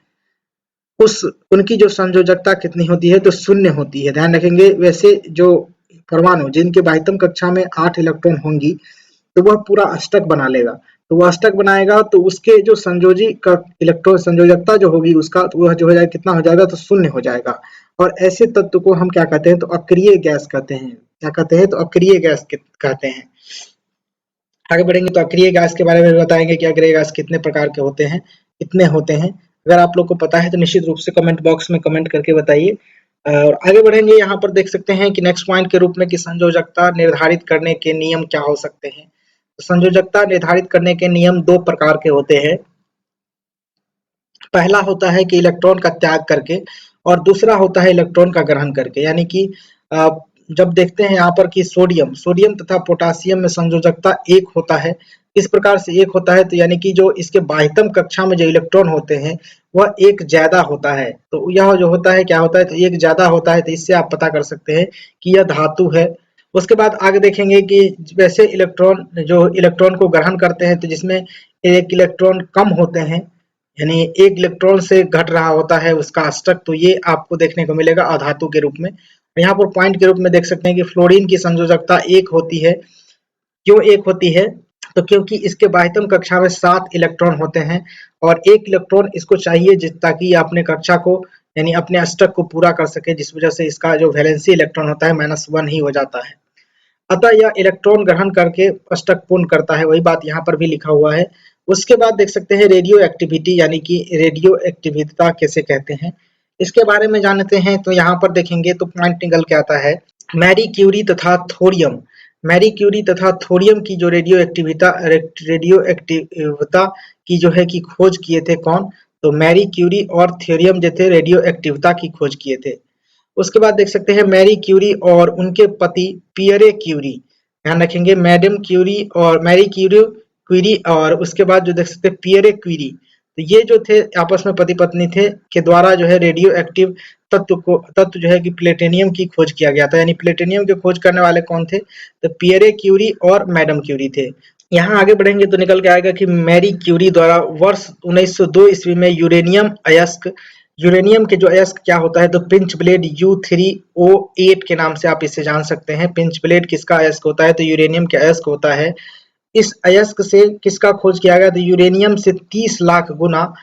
उनकी जो संयोजकता कितनी होती है, तो 0 होती है। ध्यान रखेंगे, वैसे जो परमाणु जिनके बाह्यतम कक्षा में 8 इलेक्ट्रॉन होंगी तो वह पूरा अष्टक बना लेगा। तो वह अष्टक बनाएगा तो उसके जो संयोजी का इलेक्ट्रॉन संयोजकता जो होगी उसका तो वह जो हो जाएगा कितना हो जाएगा, तो 0 हो जाएगा। और ऐसे तत्व को हम क्या कहते हैं, तो अक्रिय गैस कहते हैं। क्या कहते हैं, तो अक्रिय गैस कहते हैं। आगे बढ़ेंगे तो अक्रिय गैस के बारे में बताएंगे कि अक्रिय गैस कितने प्रकार के होते हैं, कितने होते हैं। अगर आप लोग को पता है तो निश्चित रूप से कमेंट बॉक्स में कमेंट करके बताइए। और आगे बढ़ेंगे, यहाँ पर देख सकते हैं कि नेक्स्ट पॉइंट के रूप में कि संयोजकता निर्धारित करने के नियम क्या हो सकते हैं। तो संयोजकता निर्धारित करने के नियम 2 प्रकार के होते हैं। पहला होता है कि इलेक्ट्रॉन का त्याग करके और दूसरा होता है इलेक्ट्रॉन का ग्रहण करके। यानी कि जब देखते हैं यहाँ पर कि सोडियम तथा पोटासियम में संयोजकता 1 होता है, इस प्रकार से एक होता है, तो यानी कि जो इसके बाह्यतम कक्षा में जो इलेक्ट्रॉन होते हैं वह एक ज्यादा होता है। तो यह जो होता है क्या होता है, तो एक ज्यादा होता है, तो इससे आप पता कर सकते हैं कि यह धातु है। उसके बाद आगे देखेंगे कि वैसे इलेक्ट्रॉन जो इलेक्ट्रॉन को ग्रहण करते हैं, तो जिसमें एक इलेक्ट्रॉन कम होते हैं, यानी एक इलेक्ट्रॉन से घट रहा होता है उसका अष्टक, तो ये आपको देखने को मिलेगा अधातु के रूप में। यहाँ पर पॉइंट के रूप में देख सकते हैं कि फ्लोरीन की संयोजकता एक होती है। क्यों एक होती है, तो क्योंकि इसके बाह्यतम कक्षा में 7 इलेक्ट्रॉन होते हैं और एक इलेक्ट्रॉन इसको चाहिए ताकि ये अपने कक्षा को यानी अपने अष्टक को पूरा कर सके, जिस वजह से इसका जो वैलेंसी इलेक्ट्रॉन होता है -1 ही हो जाता है। अतः यह इलेक्ट्रॉन ग्रहण करके अष्टक पूर्ण करता है, वही बात यहाँ पर भी लिखा हुआ है। उसके बाद देख सकते हैं रेडियो एक्टिविटी, यानी कि रेडियो एक्टिविता किसे कहते हैं, इसके बारे में जानते हैं। तो यहाँ पर देखेंगे तो पॉइंट निकल के आता है, मैरी क्यूरी तथा थोरियम, मैरी क्यूरी तथा थोरियम की जो रेडियो एक्टिवता की जो है कि खोज किए थे कौन, तो मैरी क्यूरी और थोरियम जो थे रेडियो एक्टिवता की खोज किए थे। उसके बाद देख सकते हैं मैरी क्यूरी और उनके पति पियरे क्यूरी, ध्यान रखेंगे मैडम क्यूरी और मैरी क्यूरी क्यूरी, और उसके बाद जो देख सकते हैं पियरे क्यूरी, तो ये जो थे आपस में पति पत्नी थे, के द्वारा जो है रेडियो एक्टिव तत्व जो है कि प्लेटिनियम की खोज किया गया था। यानी प्लेटिनियम की खोज करने वाले कौन थे, तो पियरे क्यूरी और मैडम क्यूरी थे। यहाँ आगे बढ़ेंगे तो निकल के आएगा कि मैरी क्यूरी द्वारा वर्ष 1902 ईस्वी में यूरेनियम के जो अयस्क क्या होता है, तो पिंच ब्लेड U3O8 के नाम से आप इसे जान सकते हैं। पिंच ब्लेड किसका अयस्क होता है, तो यूरेनियम के अयस्क होता है। इस अयस्क से किसका खोज किया गया, तो यूरेनियम से 30 लाख गुना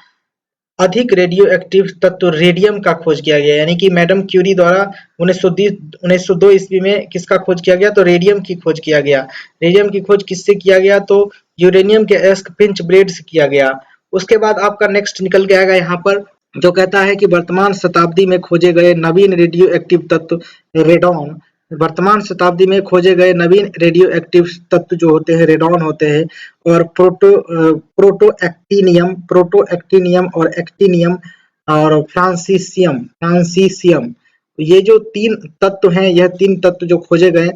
अधिक रेडियो एक्टिव तत्व रेडियम का खोज किया गया। यानी कि मैडम क्यूरी द्वारा 1902 ईस्वी में किसका खोज किया गया, तो रेडियम की खोज किया गया। रेडियम की खोज किससे किया गया, तो यूरेनियम के अयस्क पिंच ब्लेड से किया गया। उसके बाद आपका नेक्स्ट निकल के आएगा यहाँ पर, जो कहता है कि वर्तमान शताब्दी में खोजे गए नवीन रेडियो एक्टिव तत्व रेडॉन, वर्तमान शताब्दी में खोजे गए नवीन रेडियो एक्टिव तत्व जो होते हैं रेडॉन होते हैं, और प्रोटोएक्टिनियम और एक्टिनियम और फ्रांसीसियम, ये जो 3 तत्व हैं, यह 3 तत्व जो खोजे गए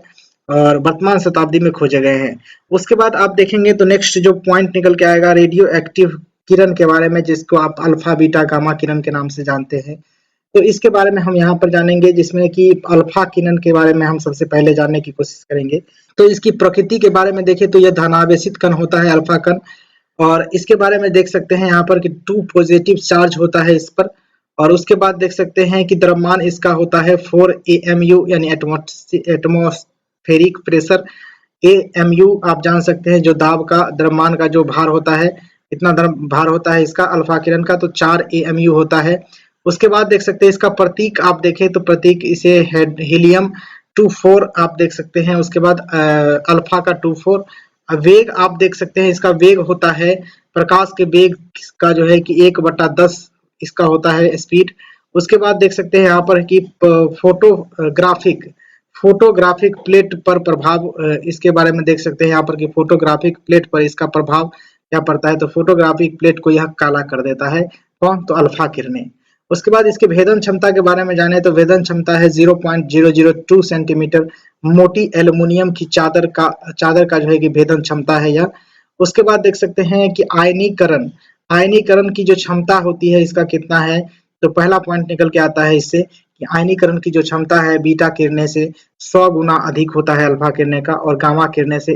और वर्तमान शताब्दी में खोजे गए हैं। उसके बाद आप देखेंगे तो नेक्स्ट जो पॉइंट निकल के आएगा रेडियो एक्टिव किरण के बारे में, जिसको आप अल्फा बीटा गामा किरण के नाम से जानते हैं। तो इसके बारे में हम यहाँ पर जानेंगे, जिसमें कि अल्फा किरण के बारे में हम सबसे पहले जानने की कोशिश करेंगे। तो इसकी प्रकृति के बारे में देखें तो यह धनावेशित कण होता है अल्फा कण, और इसके बारे में देख सकते हैं यहाँ पर कि 2 पॉजिटिव चार्ज होता है इस पर। और उसके बाद देख सकते हैं कि द्रव्यमान इसका होता है 4 AMU, यानी एटमॉस्फेरिक प्रेशर। AMU आप जान सकते हैं जो दाब का द्रव्यमान का जो भार होता है, इतना भार होता है इसका अल्फा किरण का, तो 4 AMU होता है। उसके बाद देख सकते हैं इसका प्रतीक आप देखें तो प्रतीक इसे हीलियम 24 आप देख सकते हैं। उसके बाद अल्फा का 24। वेग आप देख सकते हैं, इसका वेग होता है प्रकाश के वेग का जो है कि 1/10 इसका होता है स्पीड। उसके बाद देख सकते हैं यहाँ पर कि फोटोग्राफिक प्लेट पर प्रभाव, इसके बारे में देख सकते हैं यहाँ पर कि फोटोग्राफिक प्लेट पर इसका प्रभाव क्या पड़ता है, तो फोटोग्राफिक प्लेट को यह काला कर देता है कौन, तो अल्फा किरणें। उसके बाद इसके भेदन क्षमता के बारे में जाने तो भेदन क्षमता है 0.002 सेंटीमीटर, मोटी एल्युमिनियम की चादर का जो है कि भेदन क्षमता है यह। उसके बाद देख सकते हैं कि आयनीकरण की जो क्षमता होती है इसका कितना है, तो पहला पॉइंट निकल के आता है इससे कि आयनीकरण की जो क्षमता है बीटा किरणें से 100 गुना अधिक होता है अल्फा किरणें का, और गामा किरणें से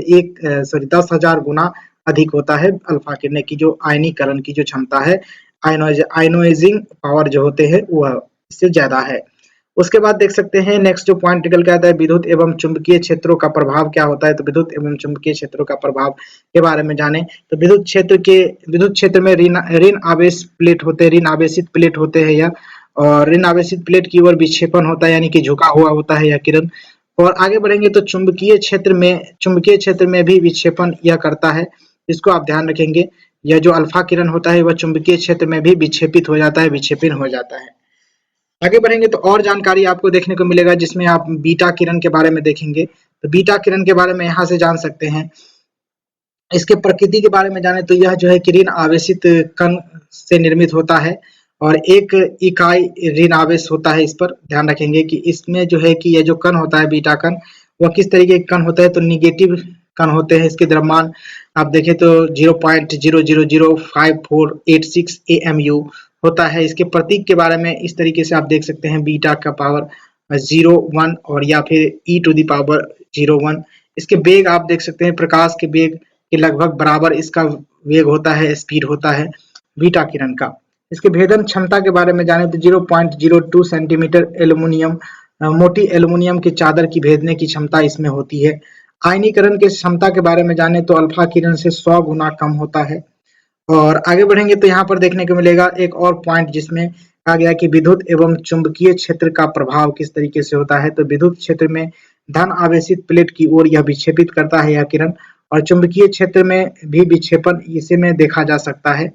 10,000 गुना अधिक होता है अल्फा किरणें की जो आयनीकरण की जो क्षमता है, आयनोइजिंग पावर जो होते हैं वह इससे ज्यादा है। उसके बाद देख सकते हैं नेक्स्ट जो पॉइंट निकल के आता है विद्युत एवं चुंबकीय क्षेत्रों का प्रभाव क्या होता है, तो विद्युत एवं चुंबकीय क्षेत्रों का प्रभाव के बारे में जाने तो विद्युत क्षेत्र में ऋण आवेश प्लेट होते हैं, ऋण आवेशित प्लेट होते हैं यह, और ऋण आवेशित प्लेट की ओर विक्षेपण होता है, यानी कि झुका हुआ होता है यह किरण। और आगे बढ़ेंगे तो चुंबकीय क्षेत्र में भी विक्षेपण यह करता है, इसको आप ध्यान रखेंगे। यह जो अल्फा किरण होता है वह चुंबकीय क्षेत्र में भी विक्षेपित हो जाता है, विक्षेपण हो जाता है। आगे बढ़ेंगे तो और जानकारी आपको देखने को मिलेगा, जिसमें आप बीटा किरण के बारे में देखेंगे। तो बीटा किरण के बारे में यहाँ से जान सकते हैं। इसके प्रकृति के बारे में जाने तो यह जो है कि ऋण आवेशित कण से निर्मित होता है, और एक इकाई ऋण आवेश होता है। इस पर ध्यान रखेंगे कि इसमें जो है कि यह जो कण होता है बीटा कण, वह किस तरीके का कण होता है, तो निगेटिव कण होते हैं। इसके द्रव्यमान आप देखें तो 0.000548 AMU होता है। इसके प्रतीक के बारे में इस तरीके से आप देख सकते हैं, बीटा का पावर 01 और या फिर e⁻01। इसके वेग आप देख सकते हैं, प्रकाश के वेग के लगभग बराबर इसका वेग होता है, स्पीड होता है बीटा किरण का। इसके भेदन क्षमता के बारे में जाने तो 0.02 सेंटीमीटर एल्यूमिनियम मोटी एल्यूमिनियम की चादर की भेदने की क्षमता इसमें होती है। आयनीकरण की क्षमता के बारे में जाने तो अल्फा किरण से 100 गुना कम होता है। और आगे बढ़ेंगे तो यहाँ पर देखने को मिलेगा एक और पॉइंट जिसमें कहा गया कि विद्युत एवं चुंबकीय क्षेत्र का प्रभाव किस तरीके से होता है। तो विद्युत क्षेत्र में धन आवेशित प्लेट की ओर यह विक्षेपित करता है यह किरण, और चुंबकीय क्षेत्र में भी विक्षेपन इसे में देखा जा सकता है।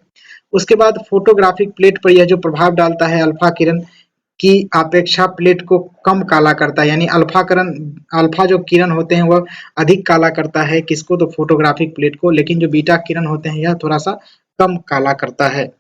उसके बाद फोटोग्राफिक प्लेट पर यह जो प्रभाव डालता है अल्फा किरण की अपेक्षा प्लेट को कम काला करता है, यानी अल्फा जो किरण होते हैं वह अधिक काला करता है किसको, तो फोटोग्राफिक प्लेट को, लेकिन जो बीटा किरण होते हैं यह थोड़ा सा कम काला करता है।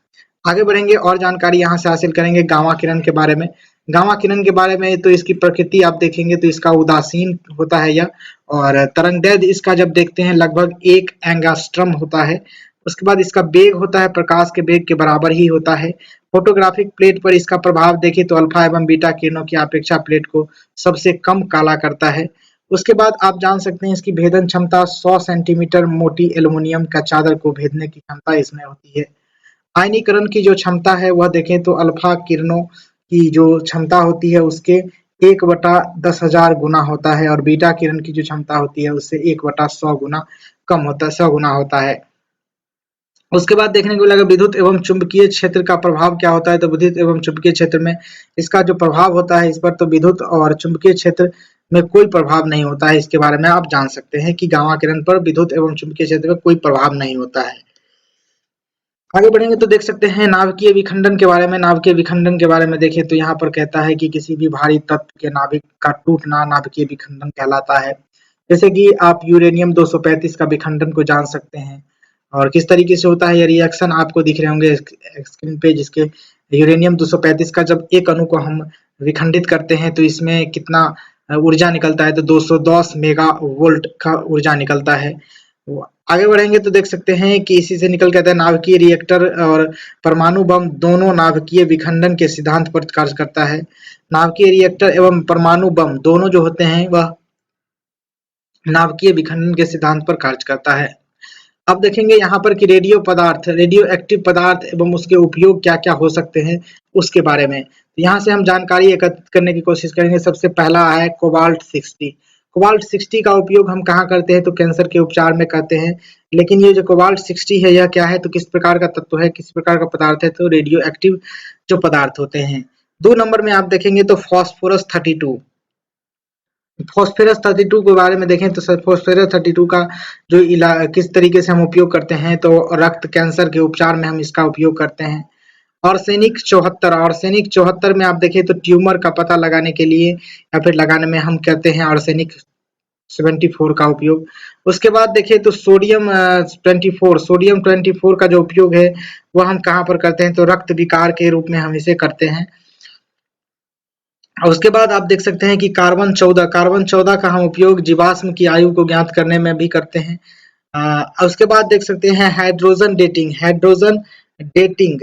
आगे बढ़ेंगे और जानकारी यहाँ से हासिल करेंगे गामा किरण के बारे में। गामा किरण के बारे में तो इसकी प्रकृति आप देखेंगे तो इसका उदासीन होता है यह, और तरंगदैर्ध्य इसका जब देखते हैं लगभग 1 एंगास्ट्रम होता है। उसके बाद इसका वेग होता है प्रकाश के वेग के बराबर ही होता है। फोटोग्राफिक प्लेट पर इसका प्रभाव देखें तो अल्फा एवं बीटा किरणों की अपेक्षा प्लेट को सबसे कम काला करता है। उसके बाद आप जान सकते हैं इसकी भेदन क्षमता 100 सेंटीमीटर मोटी एल्यूमिनियम का चादर को भेदने की क्षमता इसमें होती है। आयनीकरण की जो क्षमता है वह देखें तो अल्फा किरणों की जो क्षमता होती है उसके 1/10,000 गुना होता है, और बीटा किरण की जो क्षमता होती है उससे 1/100 गुना कम होता है, 100 गुना होता है। उसके बाद देखने को मिलेगा विद्युत एवं चुंबकीय क्षेत्र का प्रभाव क्या होता है। तो विद्युत एवं चुंबकीय क्षेत्र में इसका जो प्रभाव होता है इस पर तो विद्युत और चुंबकीय क्षेत्र में कोई प्रभाव नहीं होता है। इसके बारे में आप जान सकते हैं कि गामा किरण पर विद्युत एवं चुंबकीय क्षेत्र में कोई प्रभाव नहीं होता है। आगे बढ़ेंगे तो देख सकते हैं नाभिकीय विखंडन के बारे में। नाभिकीय विखंडन के बारे में देखें तो यहाँ पर कहता है कि किसी भी भारी तत्व के नाभिक का टूटना नाभिकीय विखंडन कहलाता है। जैसे कि आप यूरेनियम 235 का विखंडन को जान सकते हैं, और किस तरीके से होता है ये रिएक्शन आपको दिख रहे होंगे स्क्रीन पे, जिसके यूरेनियम 235 का जब एक अणु को हम विखंडित करते हैं तो इसमें कितना ऊर्जा निकलता है, तो 210 मेगा वोल्ट का ऊर्जा निकलता है। आगे बढ़ेंगे तो देख सकते हैं कि इसी से निकल के आता है नाभिकीय रिएक्टर और परमाणु बम दोनों नाभिकीय विखंडन के सिद्धांत पर कार्य करता है। नाभिकीय रिएक्टर एवं परमाणु बम दोनों जो होते हैं वह नाभिकीय विखंडन के सिद्धांत पर कार्य करता है। अब देखेंगे यहाँ पर कि रेडियो एक्टिव पदार्थ एवं उसके उपयोग क्या क्या हो सकते हैं उसके बारे में। तो यहाँ से हम जानकारी एकत्रित करने की कोशिश करेंगे। सबसे पहला है कोबाल्ट 60। कोबाल्ट 60 का उपयोग हम कहाँ करते हैं, तो कैंसर के उपचार में करते हैं। लेकिन ये जो कोबाल्ट 60 है यह क्या है, तो किस प्रकार का तत्व है, किस प्रकार का पदार्थ है, तो रेडियो एक्टिव जो पदार्थ होते हैं। 2 नंबर में आप देखेंगे तो फॉस्फोरस 32। फॉस्फोरस 32 के बारे में देखें तो फॉस्फोरस 32 का जो किस तरीके से हम उपयोग करते हैं, तो रक्त कैंसर के उपचार में हम इसका उपयोग करते हैं। आर्सेनिक 74, आर्सेनिक 74 में आप देखें तो ट्यूमर का पता लगाने के लिए या फिर लगाने में हम कहते हैं आर्सेनिक 74 का उपयोग। उसके बाद देखें तो सोडियम 24, सोडियम 24 का जो उपयोग है वह हम कहाँ पर करते हैं, तो रक्त विकार के रूप में हम इसे करते हैं। और उसके बाद आप देख सकते हैं कि कार्बन 14, कार्बन 14 का हम उपयोग जीवाश्म की आयु को ज्ञात करने में भी करते हैं। उसके बाद देख सकते हैं hydrogen dating, hydrogen dating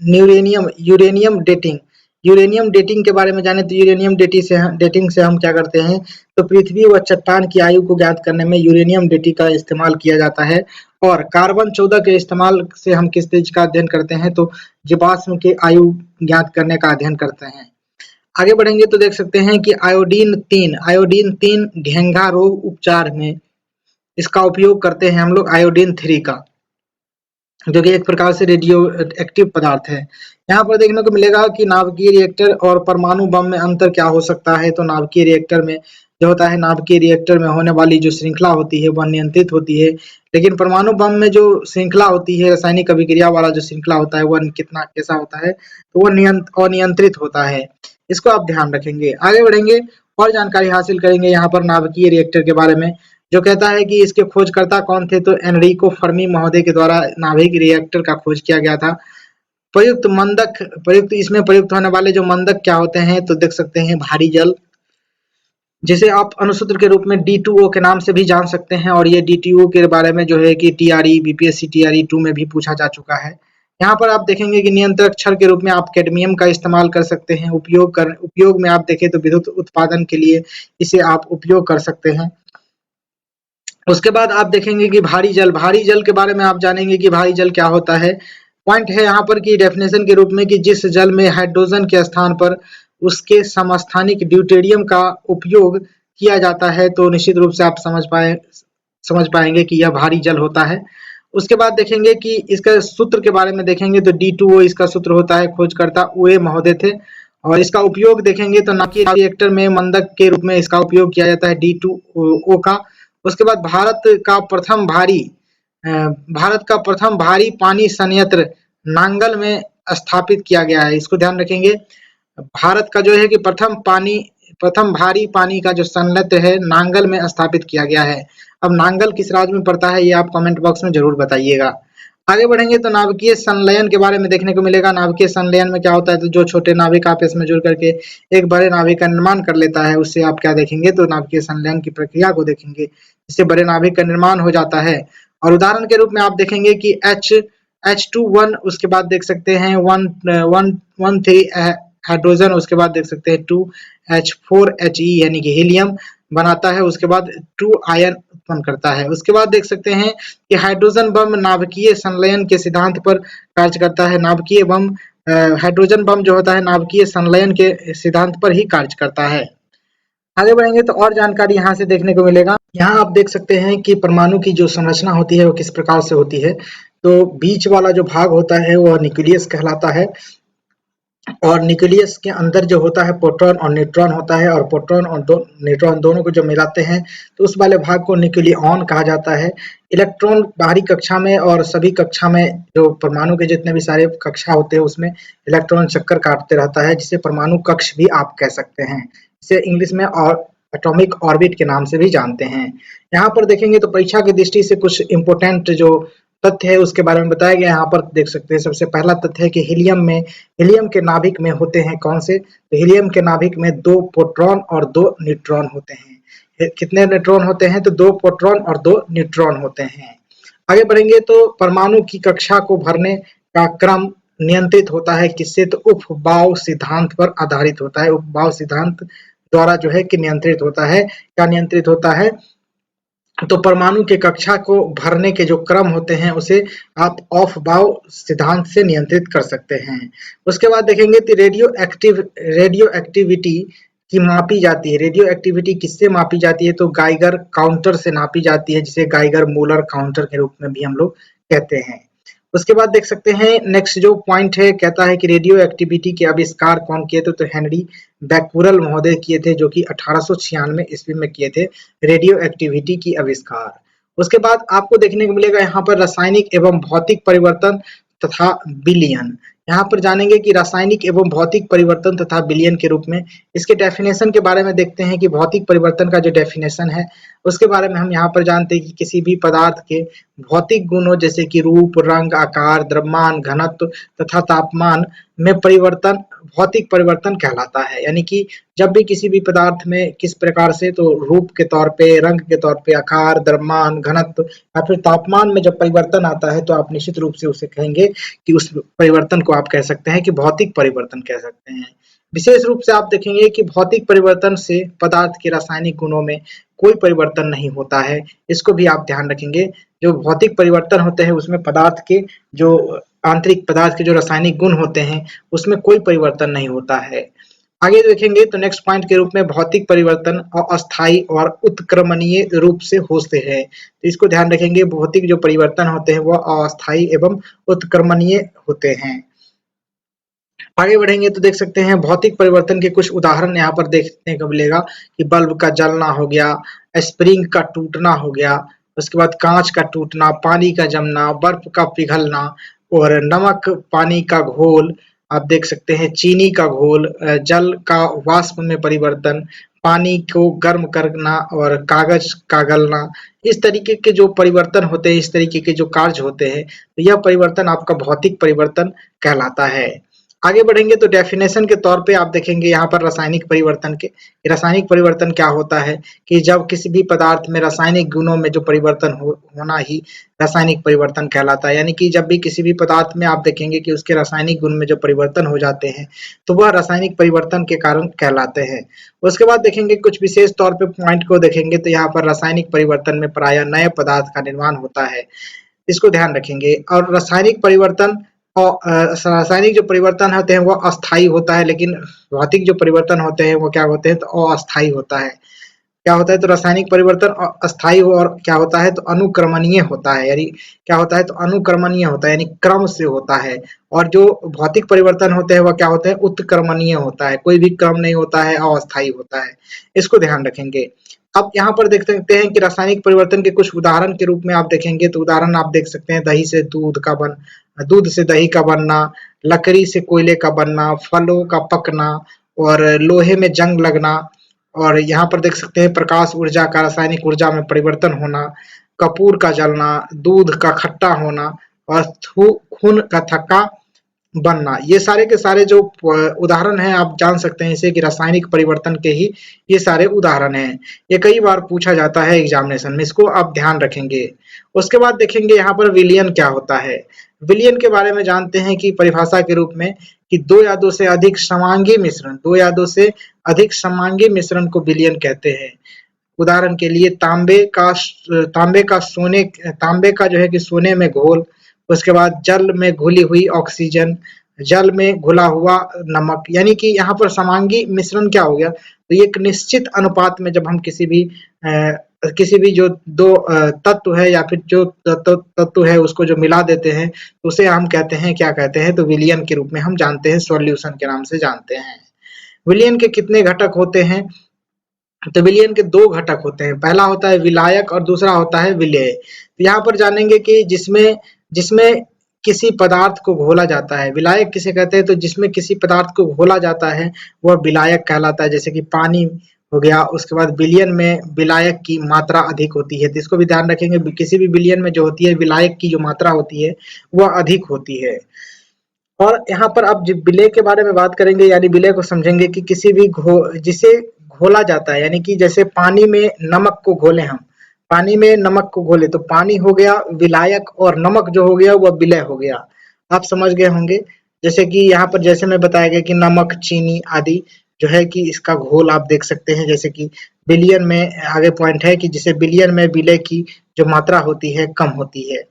uranium uranium dating. Uranium dating के बारे में जाने तो यूरेनियम डेटिंग से हम क्या करते हैं, तो पृथ्वी व चट्टान की आयु को ज्ञात करने में यूरेनियम डेटिंग का इस्तेमाल किया जाता है। और कार्बन 14 के इस्तेमाल से हम किस चीज का अध्ययन करते हैं, तो जीवाश्म की आयु ज्ञात करने का अध्ययन करते हैं। आगे बढ़ेंगे तो देख सकते हैं कि आयोडीन 3 घेंघा रोग उपचार में इसका उपयोग करते हैं हम लोग आयोडीन 3 का, जो कि एक प्रकार से रेडियो एक्टिव पदार्थ है। यहाँ पर देखने को मिलेगा कि नाभिकीय रिएक्टर और परमाणु बम में अंतर क्या हो सकता है, तो नाभिकीय रिएक्टर में जो होता है, नाभिकीय रिएक्टर में होने वाली जो श्रृंखला होती है वह नियंत्रित होती है, लेकिन परमाणु बम में जो श्रृंखला होती है, रासायनिक अभिक्रिया वाला जो श्रृंखला होता है वह कितना कैसा होता है, तो वह अनियंत्रित होता है। इसको आप ध्यान रखेंगे। आगे बढ़ेंगे और जानकारी हासिल करेंगे यहाँ पर नाभिकीय रिएक्टर के बारे में, जो कहता है कि इसके खोजकर्ता कौन थे, तो एनरिको फर्मी महोदय के द्वारा नाभिक रिएक्टर का खोज किया गया था। प्रयुक्त इसमें प्रयुक्त होने वाले जो मंदक क्या होते हैं, तो देख सकते हैं भारी जल, जिसे आप अनुसूत्र के रूप में D2O के नाम से भी जान सकते हैं। और ये D2O के बारे में जो है कि TRE, BPSC TRE 2 में भी पूछा जा चुका है। यहाँ पर आप देखेंगे कि नियंत्रक क्षण के रूप में आप कैडमियम का इस्तेमाल कर सकते हैं। उपयोग में आप देखें तो विद्युत उत्पादन के लिए इसे आप उपयोग कर सकते हैं। उसके बाद आप देखेंगे कि भारी जल के बारे में आप जानेंगे कि भारी जल क्या होता है। पॉइंट है यहाँ पर कि डेफिनेशन के रूप में कि जिस जल में हाइड्रोजन के स्थान पर उसके समस्थानिक ड्यूटेरियम का उपयोग किया जाता है, तो निश्चित रूप से आप समझ पाएंगे कि यह भारी जल होता है। उसके बाद देखेंगे कि इसका सूत्र के बारे में देखेंगे तो D2O इसका सूत्र होता है। खोजकर्ता ओए महोदय थे। और इसका उपयोग देखेंगे तो नाभिकीय रिएक्टर में मंदक के रूप में इसका उपयोग किया जाता है D2O का। उसके बाद भारत का प्रथम भारी पानी संयंत्र नांगल में स्थापित किया गया है। इसको ध्यान रखेंगे। भारत का जो है कि प्रथम भारी पानी का जो संयंत्र है नांगल में स्थापित किया गया है। अब नांगल किस राज्य में पड़ता है ये आप कमेंट बॉक्स में जरूर बताइएगा। आगे बढ़ेंगे तो नाभिकीय संलयन के बारे में देखने को मिलेगा। नाभिकीय संलयन में क्या होता है, तो जो छोटे नाभिक आपस में जुड़ करके एक बड़े नाभिक का निर्माण कर लेता है, उससे आप क्या देखेंगे तो नाभिकीय संलयन की प्रक्रिया को देखेंगे, जिससे बड़े नाभिक का निर्माण हो जाता है। और उदाहरण के रूप में आप देखेंगे कि H2 1, उसके बाद देख सकते हैं 1 हाइड्रोजन, उसके बाद देख सकते हैं 2H4He यानी कि हीलियम बनाता है। उसके बाद 2 आयन उत्पन्न करता है। उसके बाद देख सकते हैं कि हाइड्रोजन बम नाभिकीय संलयन के सिद्धांत पर कार्य करता है। हाइड्रोजन बम जो होता है नाभिकीय संलयन के सिद्धांत पर ही कार्य करता है। आगे बढ़ेंगे तो और जानकारी यहाँ से देखने को मिलेगा। यहाँ आप देख सकते हैं कि परमाणु की जो संरचना होती है वो किस प्रकार से होती है। तो बीच वाला जो भाग होता है वह न्यूक्लियस कहलाता है। और न्यूक्लियस के अंदर जो होता है प्रोटॉन और न्यूट्रॉन होता है। और प्रोटॉन और न्यूट्रॉन दोनों को जो मिलाते हैं तो उस वाले भाग को न्यूक्लियॉन कहा जाता है। इलेक्ट्रॉन बाहरी कक्षा में और सभी कक्षा में जो परमाणु के जितने भी सारे कक्षा होते हैं उसमें इलेक्ट्रॉन चक्कर काटते रहता है, जिसे परमाणु कक्ष भी आप कह सकते हैं। इसे इंग्लिश में और एटॉमिक ऑर्बिट के नाम से भी जानते हैं। यहाँ पर देखेंगे तो परीक्षा की दृष्टि से कुछ इंपोर्टेंट जो तथ्य है उसके बारे में बताया गया। यहाँ पर देख सकते हैं सबसे पहला तथ्य है कि हीलियम के नाभिक में होते हैं कौन से, तो हीलियम के नाभिक में 2 प्रोटॉन और 2 न्यूट्रॉन होते हैं। कितने न्यूट्रॉन होते हैं, तो 2 प्रोटॉन और 2 न्यूट्रॉन होते हैं। आगे बढ़ेंगे तो परमाणु की कक्षा को भरने का क्रम नियंत्रित होता है किससे, तो उपबाव सिद्धांत पर आधारित होता है। उपबाव सिद्धांत द्वारा जो है कि नियंत्रित होता है। क्या नियंत्रित होता है, तो परमाणु के कक्षा को भरने के जो क्रम होते हैं उसे आप ऑफ-बाउ सिद्धांत से नियंत्रित कर सकते हैं। उसके बाद देखेंगे तो रेडियो एक्टिविटी की मापी जाती है। रेडियो एक्टिविटी किससे मापी जाती है, तो गाइगर काउंटर से नापी जाती है, जिसे गाइगर मूलर काउंटर के रूप में भी हम लोग कहते हैं। उसके बाद देख सकते हैं नेक्स्ट जो पॉइंट है, कहता है कि रेडियो एक्टिविटी के आविष्कार कौन किए थे, तो हेनरी बैक्यूरेल महोदय किए थे, जो कि 1896 ईस्वी में किए थे रेडियो एक्टिविटी की आविष्कार। उसके बाद आपको देखने को मिलेगा यहाँ पर रासायनिक एवं भौतिक परिवर्तन तथा विलयन। यहाँ पर जानेंगे कि रासायनिक एवं भौतिक परिवर्तन तथा विलयन के रूप में इसके डेफिनेशन के बारे में देखते हैं कि भौतिक परिवर्तन का जो डेफिनेशन है उसके बारे में हम यहाँ पर जानते हैं कि किसी भी पदार्थ के भौतिक गुणों जैसे कि रूप, रंग, आकार, द्रव्यमान, घनत्व तथा तापमान में परिवर्तन भौतिक परिवर्तन कहलाता है। यानी कि जब भी किसी भी पदार्थ में किस प्रकार से, तो रूप के तौर पे, रंग के तौर पे, आकार, द्रव्यमान, घनत्व या फिर तापमान में जब परिवर्तन आता है तो आप निश्चित रूप से उसे कहेंगे कि उस परिवर्तन को आप कह सकते हैं कि भौतिक परिवर्तन कह सकते हैं। विशेष रूप से आप देखेंगे कि भौतिक परिवर्तन से पदार्थ के रासायनिक गुणों में कोई परिवर्तन नहीं होता है। इसको भी आप ध्यान रखेंगे। जो भौतिक परिवर्तन होते हैं उसमें पदार्थ के जो आंतरिक पदार्थ के जो रासायनिक गुण होते हैं उसमें कोई परिवर्तन नहीं होता है। आगे देखेंगे तो नेक्स्ट पॉइंट के रूप में भौतिक परिवर्तन अस्थायी और उत्क्रमणीय रूप से होते हैं। तो इसको ध्यान रखेंगे, भौतिक जो परिवर्तन होते हैं वो अस्थायी एवं उत्क्रमणीय होते हैं। आगे बढ़ेंगे तो देख सकते हैं भौतिक परिवर्तन के कुछ उदाहरण यहाँ पर देखने को मिलेगा कि बल्ब का जलना हो गया, स्प्रिंग का टूटना हो गया, उसके बाद कांच का टूटना, पानी का जमना, बर्फ का पिघलना और नमक पानी का घोल, आप देख सकते हैं चीनी का घोल, जल का वाष्प में परिवर्तन, पानी को गर्म करना और कागज का गलना। इस तरीके के जो परिवर्तन होते हैं, इस तरीके के जो कार्य होते हैं, तो यह परिवर्तन आपका भौतिक परिवर्तन कहलाता है। आगे बढ़ेंगे तो डेफिनेशन के तौर पे आप देखेंगे यहाँ पर रासायनिक परिवर्तन के, रासायनिक परिवर्तन क्या होता है कि जब किसी भी पदार्थ में रासायनिक गुणों में जो परिवर्तन होना ही रासायनिक परिवर्तन कहलाता है। यानी कि जब भी किसी भी पदार्थ में आप देखेंगे कि उसके रासायनिक गुण में जो परिवर्तन हो जाते हैं तो वह रासायनिक परिवर्तन के कारण कहलाते हैं। उसके बाद देखेंगे कुछ विशेष तौर पे पॉइंट को देखेंगे तो यहाँ पर रासायनिक परिवर्तन में प्रायः नए पदार्थ का निर्माण होता है, इसको ध्यान रखेंगे। और रासायनिक परिवर्तन और रासायनिक जो परिवर्तन होते हैं वो अस्थायी होता है, लेकिन भौतिक जो परिवर्तन होते हैं वो क्या होते हैं तो अस्थायी होता है। क्या होता है तो रासायनिक परिवर्तन अस्थायी और क्या होता है तो अनुक्रमणीय होता है, यानी क्या होता है तो अनुक्रमणीय होता है यानी क्रम से होता है। और जो भौतिक परिवर्तन होते हैं वह क्या होते हैं उत्क्रमणीय होता है, कोई भी क्रम नहीं होता है, अस्थायी होता है, इसको ध्यान रखेंगे। अब यहाँ पर देख सकते हैं कि रासायनिक परिवर्तन के कुछ उदाहरण के रूप में आप देखेंगे तो उदाहरण आप देख सकते हैं दही से दूध से दही का बनना, लकड़ी से कोयले का बनना, फलों का पकना और लोहे में जंग लगना। और यहाँ पर देख सकते हैं प्रकाश ऊर्जा का रासायनिक ऊर्जा में परिवर्तन होना, कपूर का जलना, दूध का खट्टा होना और खून का थक्का बनना। ये सारे के सारे जो उदाहरण हैं आप जान सकते हैं इसे कि रासायनिक परिवर्तन के ही ये सारे उदाहरण हैं। ये कई बार पूछा जाता है एग्जामिनेशन में, इसको आप ध्यान रखेंगे। उसके बाद देखेंगे यहाँ पर विलयन क्या होता है। विलयन के बारे में जानते हैं कि परिभाषा के रूप में कि दो या दो से अधिक समांगी मिश्रण को विलयन कहते हैं। उदाहरण के लिए तांबे का जो है कि सोने में घोल, उसके बाद जल में घुली हुई ऑक्सीजन, जल में घुला हुआ नमक। यानी कि यहाँ पर समांगी मिश्रण क्या हो गया तो ये एक निश्चित अनुपात में जब हम किसी भी जो दो तत्व है या फिर जो तत्व है उसको जो मिला देते हैं तो उसे हम कहते हैं क्या कहते हैं तो विलयन के रूप में हम जानते हैं, सॉल्यूशन के नाम से जानते हैं। विलयन के कितने घटक होते हैं तो विलयन के दो घटक होते हैं, पहला होता है विलायक और दूसरा होता है विलेय। तो यहाँ पर जानेंगे कि जिसमें जिसमें किसी पदार्थ को घोला जाता है, विलायक किसे कहते हैं तो जिसमें किसी पदार्थ को घोला जाता है वह विलायक कहलाता है, जैसे कि पानी हो गया। उसके बाद विलयन में विलायक की मात्रा अधिक होती है, तो इसको भी ध्यान रखेंगे, किसी भी विलयन में जो होती है विलायक की जो मात्रा होती है वह अधिक होती है। और यहाँ पर अब विलेय के बारे में बात करेंगे, यानी विलेय को समझेंगे कि किसी भी जिसे घोला जाता है, यानी कि जैसे पानी में नमक को घोले, हम पानी में नमक को घोले तो पानी हो गया विलायक और नमक जो हो गया वह विलेय हो गया। आप समझ गए होंगे। जैसे कि यहाँ पर जैसे मैं बताया गया कि नमक, चीनी आदि जो है कि इसका घोल आप देख सकते हैं, जैसे कि विलयन में आगे पॉइंट है कि जिसे विलयन में विलेय की जो मात्रा होती है कम होती है।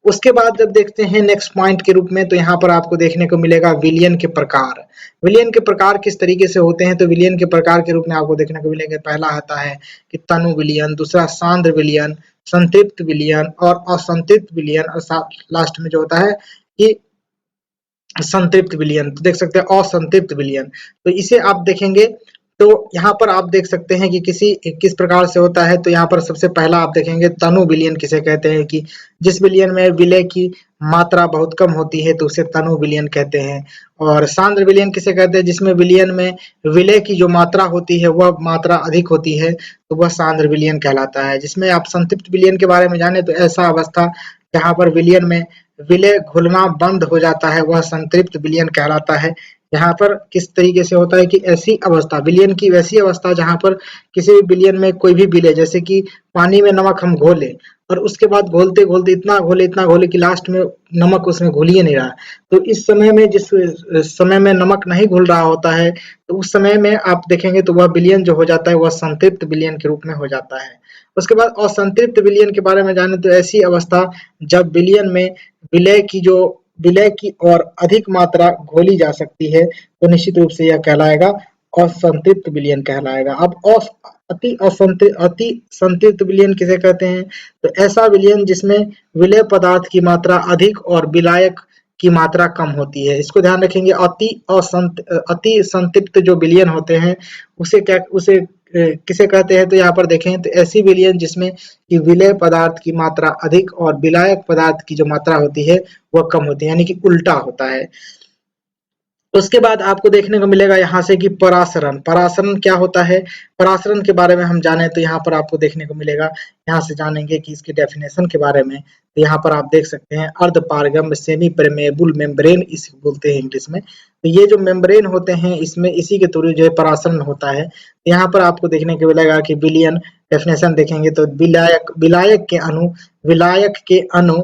उसके बाद जब देखते हैं नेक्स्ट पॉइंट के रूप में तो यहाँ पर आपको देखने को मिलेगा विलयन के प्रकार। विलयन के प्रकार किस तरीके से होते हैं तो विलयन के प्रकार के रूप में आपको देखने को मिलेगा, पहला आता है कि तनु विलयन, दूसरा सांद्र विलयन, संतृप्त विलयन और असंतृप्त विलयन, और लास्ट में जो होता है कि संतृप्त विलयन। तो देख सकते हैं असंतृप्त विलयन, तो इसे आप देखेंगे तो यहाँ पर आप देख सकते हैं कि किस प्रकार से होता है। तो यहाँ पर सबसे पहला आप देखेंगे तनु विलयन किसे कहते हैं कि जिस विलयन में विलेय की मात्रा बहुत कम होती है तो उसे तनु विलयन कहते हैं। और सांद्र विलयन किसे कहते हैं जिसमें विलयन में विलेय की जो मात्रा होती है वह मात्रा अधिक होती है तो वह सांद्र विलयन कहलाता है। जिसमें आप संतृप्त विलयन के बारे में जाने तो ऐसा अवस्था जहाँ पर विलयन में विलेय घुलना बंद हो जाता है वह संतृप्त विलयन कहलाता है। यहाँ पर किस तरीके से होता है कि ऐसी अवस्था विलयन की वैसी अवस्था जहाँ पर किसी भी विलयन में कोई भी विलेय, जैसे कि पानी में नमक हम घोले और उसके बाद घोलते घोलते इतना घोले कि लास्ट में नमक उसमें घुल ही नहीं रहा, तो इस समय में जिस समय में नमक नहीं घुल रहा होता है तो उस समय में आप देखेंगे तो वह विलयन जो हो जाता है वह संतृप्त विलयन के रूप में हो जाता है। उसके बाद असंतृप्त विलयन के बारे में जाने तो ऐसी अवस्था जब विलयन में विलय की और अधिक मात्रा घोली जा सकती है तो निश्चित रूप से यह कहलाएगा असंतृप्त विलयन कहलाएगा। अब अति संतृप्त विलयन किसे कहते हैं तो ऐसा विलयन जिसमें विलेय पदार्थ की मात्रा अधिक और विलायक की मात्रा कम होती है। इसको ध्यान रखेंगे। अति संतृप्त जो विलयन होते हैं उसे किसे कहते हैं तो यहाँ पर देखें तो ऐसी विलयन जिसमें कि विलेय पदार्थ की मात्रा अधिक और विलायक पदार्थ की जो मात्रा होती है वह कम होती है, यानी कि उल्टा होता है। उसके बाद आपको देखने को मिलेगा यहाँ से कि परासरण। परासरण क्या होता है? परासरण के बारे में हम जाने तो यहाँ पर आपको देखने को मिलेगा, यहाँ से जानेंगे कि इसकी डेफिनेशन के बारे में। तो यहाँ पर आप देख सकते हैं अर्ध पारगम्य सेमी परमेएबल मेम्ब्रेन इसे बोलते हैं इंग्लिश में। तो ये जो मेम्ब्रेन होते हैं इसमें इसी के थ्रू जो है परासरण होता है। तो यहाँ पर आपको देखने को मिलेगा कि विलयन डेफिनेशन देखेंगे तो विलायक के अणु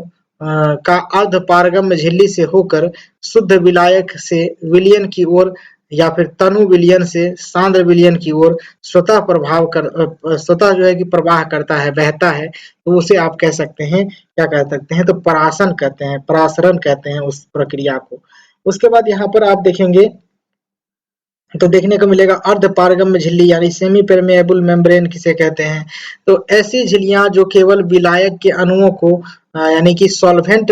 का अर्ध पारगम्य झिल्ली से होकर शुद्ध विलायक से विलयन की ओर या फिर तनु विलयन से सांद्र विलयन की ओर स्वतः जो है कि प्रवाह करता है, बहता है। तो उसे आप कह सकते हैं, क्या कह सकते हैं? तो परासन कहते हैं, परासरण कहते हैं उस प्रक्रिया को। उसके बाद यहाँ पर आप देखेंगे तो देखने को मिलेगा अर्ध पारगम्य झिल्ली यानी सेमी परमेएबल मेम्ब्रेन किसे कहते हैं? तो ऐसी झिल्लियां जो केवल विलायक के अणुओं को यानी कि सॉल्वेंट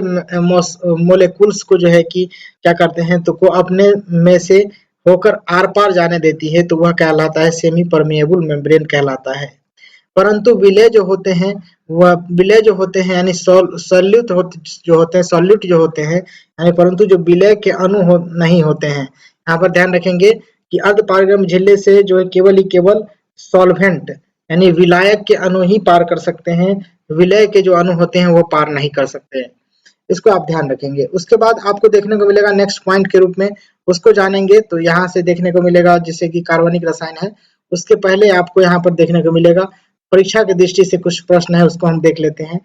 मोलेकुल्स को जो है कि क्या करते हैं तो को अपने में से होकर आर पार जाने देती है, तो वह कहलाता है सेमी परमेएबल मेम्ब्रेन कहलाता है। परंतु विलय जो होते हैं वह विलय जो होते हैं यानी सॉल्यूट जो होते हैं यानी परंतु जो विलय के अणु नहीं होते हैं। यहाँ पर ध्यान रखेंगे कि अर्ध पारगम्य झिल्ली से जो है केवल ही केवल सॉल्वेंट यानी विलायक के अणु ही पार कर सकते हैं, विलय के जो अणु होते हैं वो पार नहीं कर सकते हैं। इसको आप ध्यान रखेंगे। उसके बाद आपको देखने को मिलेगा नेक्स्ट पॉइंट के रूप में, उसको जानेंगे तो यहाँ से देखने को मिलेगा जैसे कि कार्बनिक रसायन है। उसके पहले आपको यहाँ पर देखने को मिलेगा परीक्षा की दृष्टि से कुछ प्रश्न है, उसको हम देख लेते हैं।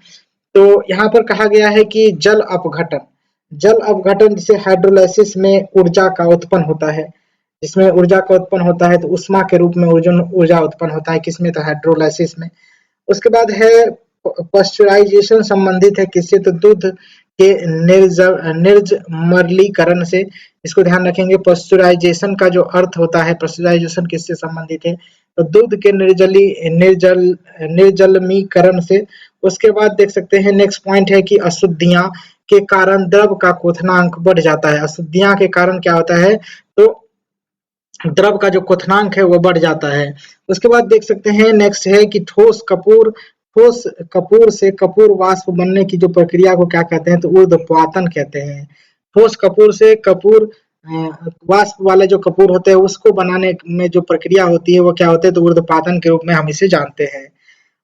तो यहाँ पर कहा गया है कि जल अपघटन जिसे हाइड्रोलाइसिस में ऊर्जा का उत्पन्न होता है, जिसमें ऊर्जा का उत्पन्न होता है तो उष्मा के रूप में ऊर्जा उत्पन्न होता है, किसमें? तो हाइड्रोलाइसिस में। उसके बाद है पास्चुराइजेशन संबंधित है किससे? तो दूध के निर्जमलीकरण से। इसको ध्यान रखेंगे, पास्चुराइजेशन का जो अर्थ होता है, पास्चुराइजेशन किससे संबंधित है? तो दूध के निर्जलीकरण से। उसके बाद देख सकते हैं नेक्स्ट पॉइंट है कि अशुद्धियां के कारण द्रव का क्वथनांक बढ़ जाता है। अशुद्धियां के कारण क्या होता है? तो द्रव का जो क्वथनांक है वो बढ़ जाता है। उसके बाद देख सकते हैं नेक्स्ट है कि ठोस कपूर से कपूर वाष्प बनने की जो प्रक्रिया को क्या कहते हैं? तो ऊर्ध्वपातन कहते हैं। ठोस कपूर से कपूर वाष्प वाले जो कपूर होते हैं उसको बनाने में जो प्रक्रिया होती है वो क्या होते हैं? तो ऊर्ध्वपातन के रूप में हम इसे जानते हैं।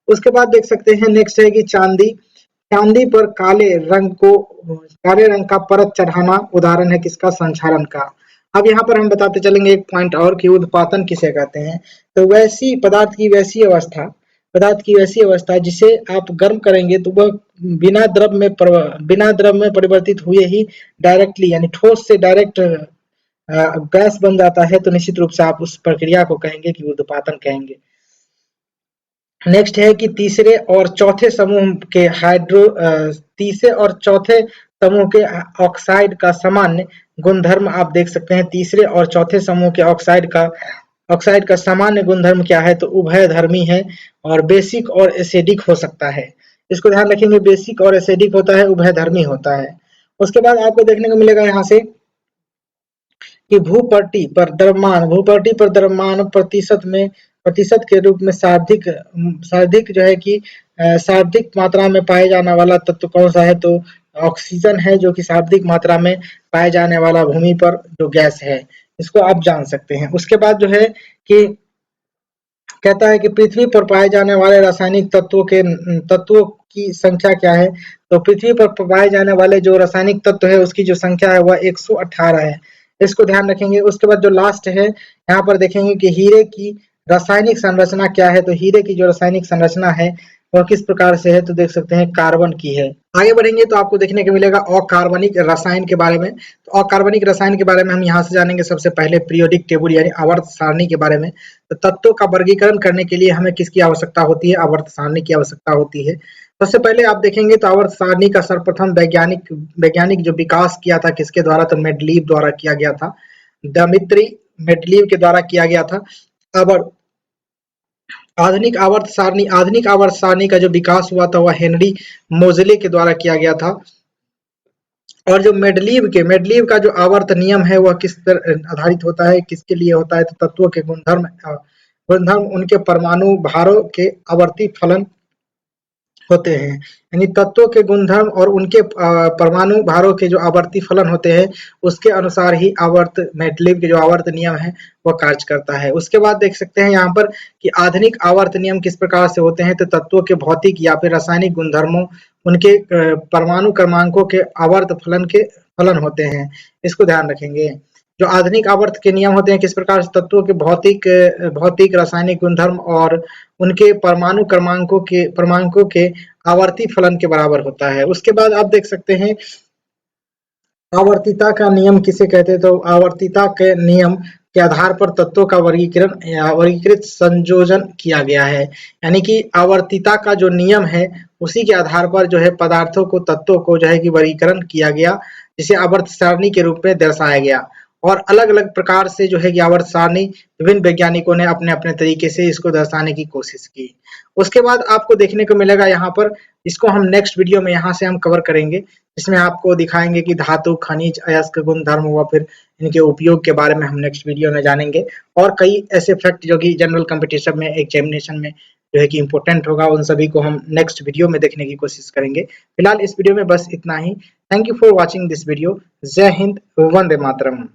उसके बाद देख सकते हैं नेक्स्ट है कि चांदी पर काले रंग का परत चढ़ाना उदाहरण है किसका? संक्षारण का। अब यहाँ पर हम बताते चलेंगे एक पॉइंट और कि ऊर्ध्वपातन किसे कहते हैं? तो पदार्थ की वैसी अवस्था जिसे आप गर्म करेंगे तो वह बिना द्रव में परिवर्तित हुए ही डायरेक्टली यानी ठोस से डायरेक्ट गैस बन जाता है, तो निश्चित रूप से आप उस प्रक्रिया को कहेंगे कि ऊर्ध्वपातन कहेंगे। नेक्स्ट है कि तीसरे और चौथे समूह के ऑक्साइड का सामान्य गुणधर्म आप देख सकते हैं। तीसरे और चौथे समूह के ऑक्साइड का सामान्य गुणधर्म क्या है? तो उभयधर्मी है और बेसिक और एसिडिक हो सकता है। इसको ध्यान रखेंगे, बेसिक और एसिडिक होता है, उभयधर्मी होता है। उसके बाद आपको देखने को मिलेगा यहाँ से कि भूपर्टी पर द्रव्यमान प्रतिशत के रूप में सर्वाधिक जो है कि सर्वाधिक मात्रा में पाए जाने वाला तत्व कौन सा है? तो ऑक्सीजन है, जो कि सर्वाधिक मात्रा में पाए जाने वाला भूमि पर जो गैस है, इसको आप जान सकते हैं। उसके बाद जो है कि कहता है कि पृथ्वी पर पाए जाने वाले रासायनिक तत्वों की संख्या क्या है? तो पृथ्वी पर पाए जाने वाले जो रासायनिक तत्व है उसकी जो संख्या है वह 118 है। इसको ध्यान रखेंगे। उसके बाद जो लास्ट है यहाँ पर देखेंगे कि हीरे की रासायनिक संरचना क्या है? तो हीरे की जो रासायनिक संरचना है वह किस प्रकार से है? तो देख सकते हैं कार्बन की है। आगे बढ़ेंगे तो आपको देखने को मिलेगा अकार्बनिक रसायन के बारे में। तो अकार्बनिक रसायन के बारे में हम यहाँ से जानेंगे सबसे पहले पीरियोडिक टेबल यानी आवर्त सारणी के बारे में। तो तत्वों का वर्गीकरण करने के लिए हमें किसकी आवश्यकता होती है? आवर्त सारणी की आवश्यकता होती है। सबसे पहले आप देखेंगे तो आवर्त सारणी का सर्वप्रथम वैज्ञानिक जो विकास किया था किसके द्वारा? तो मेंडलीव द्वारा किया गया था, दमित्री मेंडलीव के द्वारा किया गया था। अब आधुनिक आवर्त सारणी का जो विकास हुआ था वह हेनरी मोजले के द्वारा किया गया था। और जो मेंडलीव का जो आवर्त नियम है वह किस पर आधारित होता है? किसके लिए होता है? तो तत्वों के गुणधर्म उनके परमाणु भारों के आवर्ती फलन होते हैं, यानी तत्वों के गुणधर्म और उनके परमाणु भारों के जो आवर्ती फलन होते हैं उसके अनुसार ही आवर्त मैटलिब के जो आवर्त नियम है वह कार्य करता है। उसके बाद देख सकते हैं यहाँ पर कि आधुनिक आवर्त नियम किस प्रकार से होते हैं, तो तत्वों के भौतिक या फिर रासायनिक गुणधर्मों, उनके परमाणु क्रमांकों के आवर्त फलन के फलन होते हैं, इसको ध्यान रखेंगे। जो आधुनिक आवर्त के नियम होते हैं किस प्रकार से तत्वों के भौतिक रासायनिक गुणधर्म और उनके परमाणुकों के आवर्ती फलन के बराबर होता है। उसके बाद आप देख सकते हैं आवर्तीता का नियम किसे कहते हैं, तो आवर्तीता के नियम के आधार पर तत्वों का वर्गीकृत संयोजन किया गया है, यानी कि आवर्तीता का जो नियम है उसी के आधार पर जो है पदार्थों को तत्वों को जो है कि वर्गीकरण किया गया, जिसे आवर्त सारणी के रूप में दर्शाया गया। और अलग-अलग प्रकार से जो है कि आवर्त सारणी विभिन्न वैज्ञानिकों ने अपने-अपने तरीके से इसको दर्शाने की कोशिश की। उसके बाद आपको देखने को मिलेगा यहाँ पर, इसको हम नेक्स्ट वीडियो में यहाँ से हम कवर करेंगे, इसमें आपको दिखाएंगे कि धातु, खनिज, अयस्क गुणधर्म व फिर इनके उपयोग के बारे में हम नेक्स्ट वीडियो में जानेंगे, और कई ऐसे फैक्ट जो कि जनरल कॉम्पिटिशन में एग्जामिनेशन में जो है कि इम्पोर्टेंट होगा, उन सभी को हम नेक्स्ट वीडियो में देखने की कोशिश करेंगे। फिलहाल इस वीडियो में बस इतना ही। Thank you for watching this video. जय हिंद, वंदे मातरम।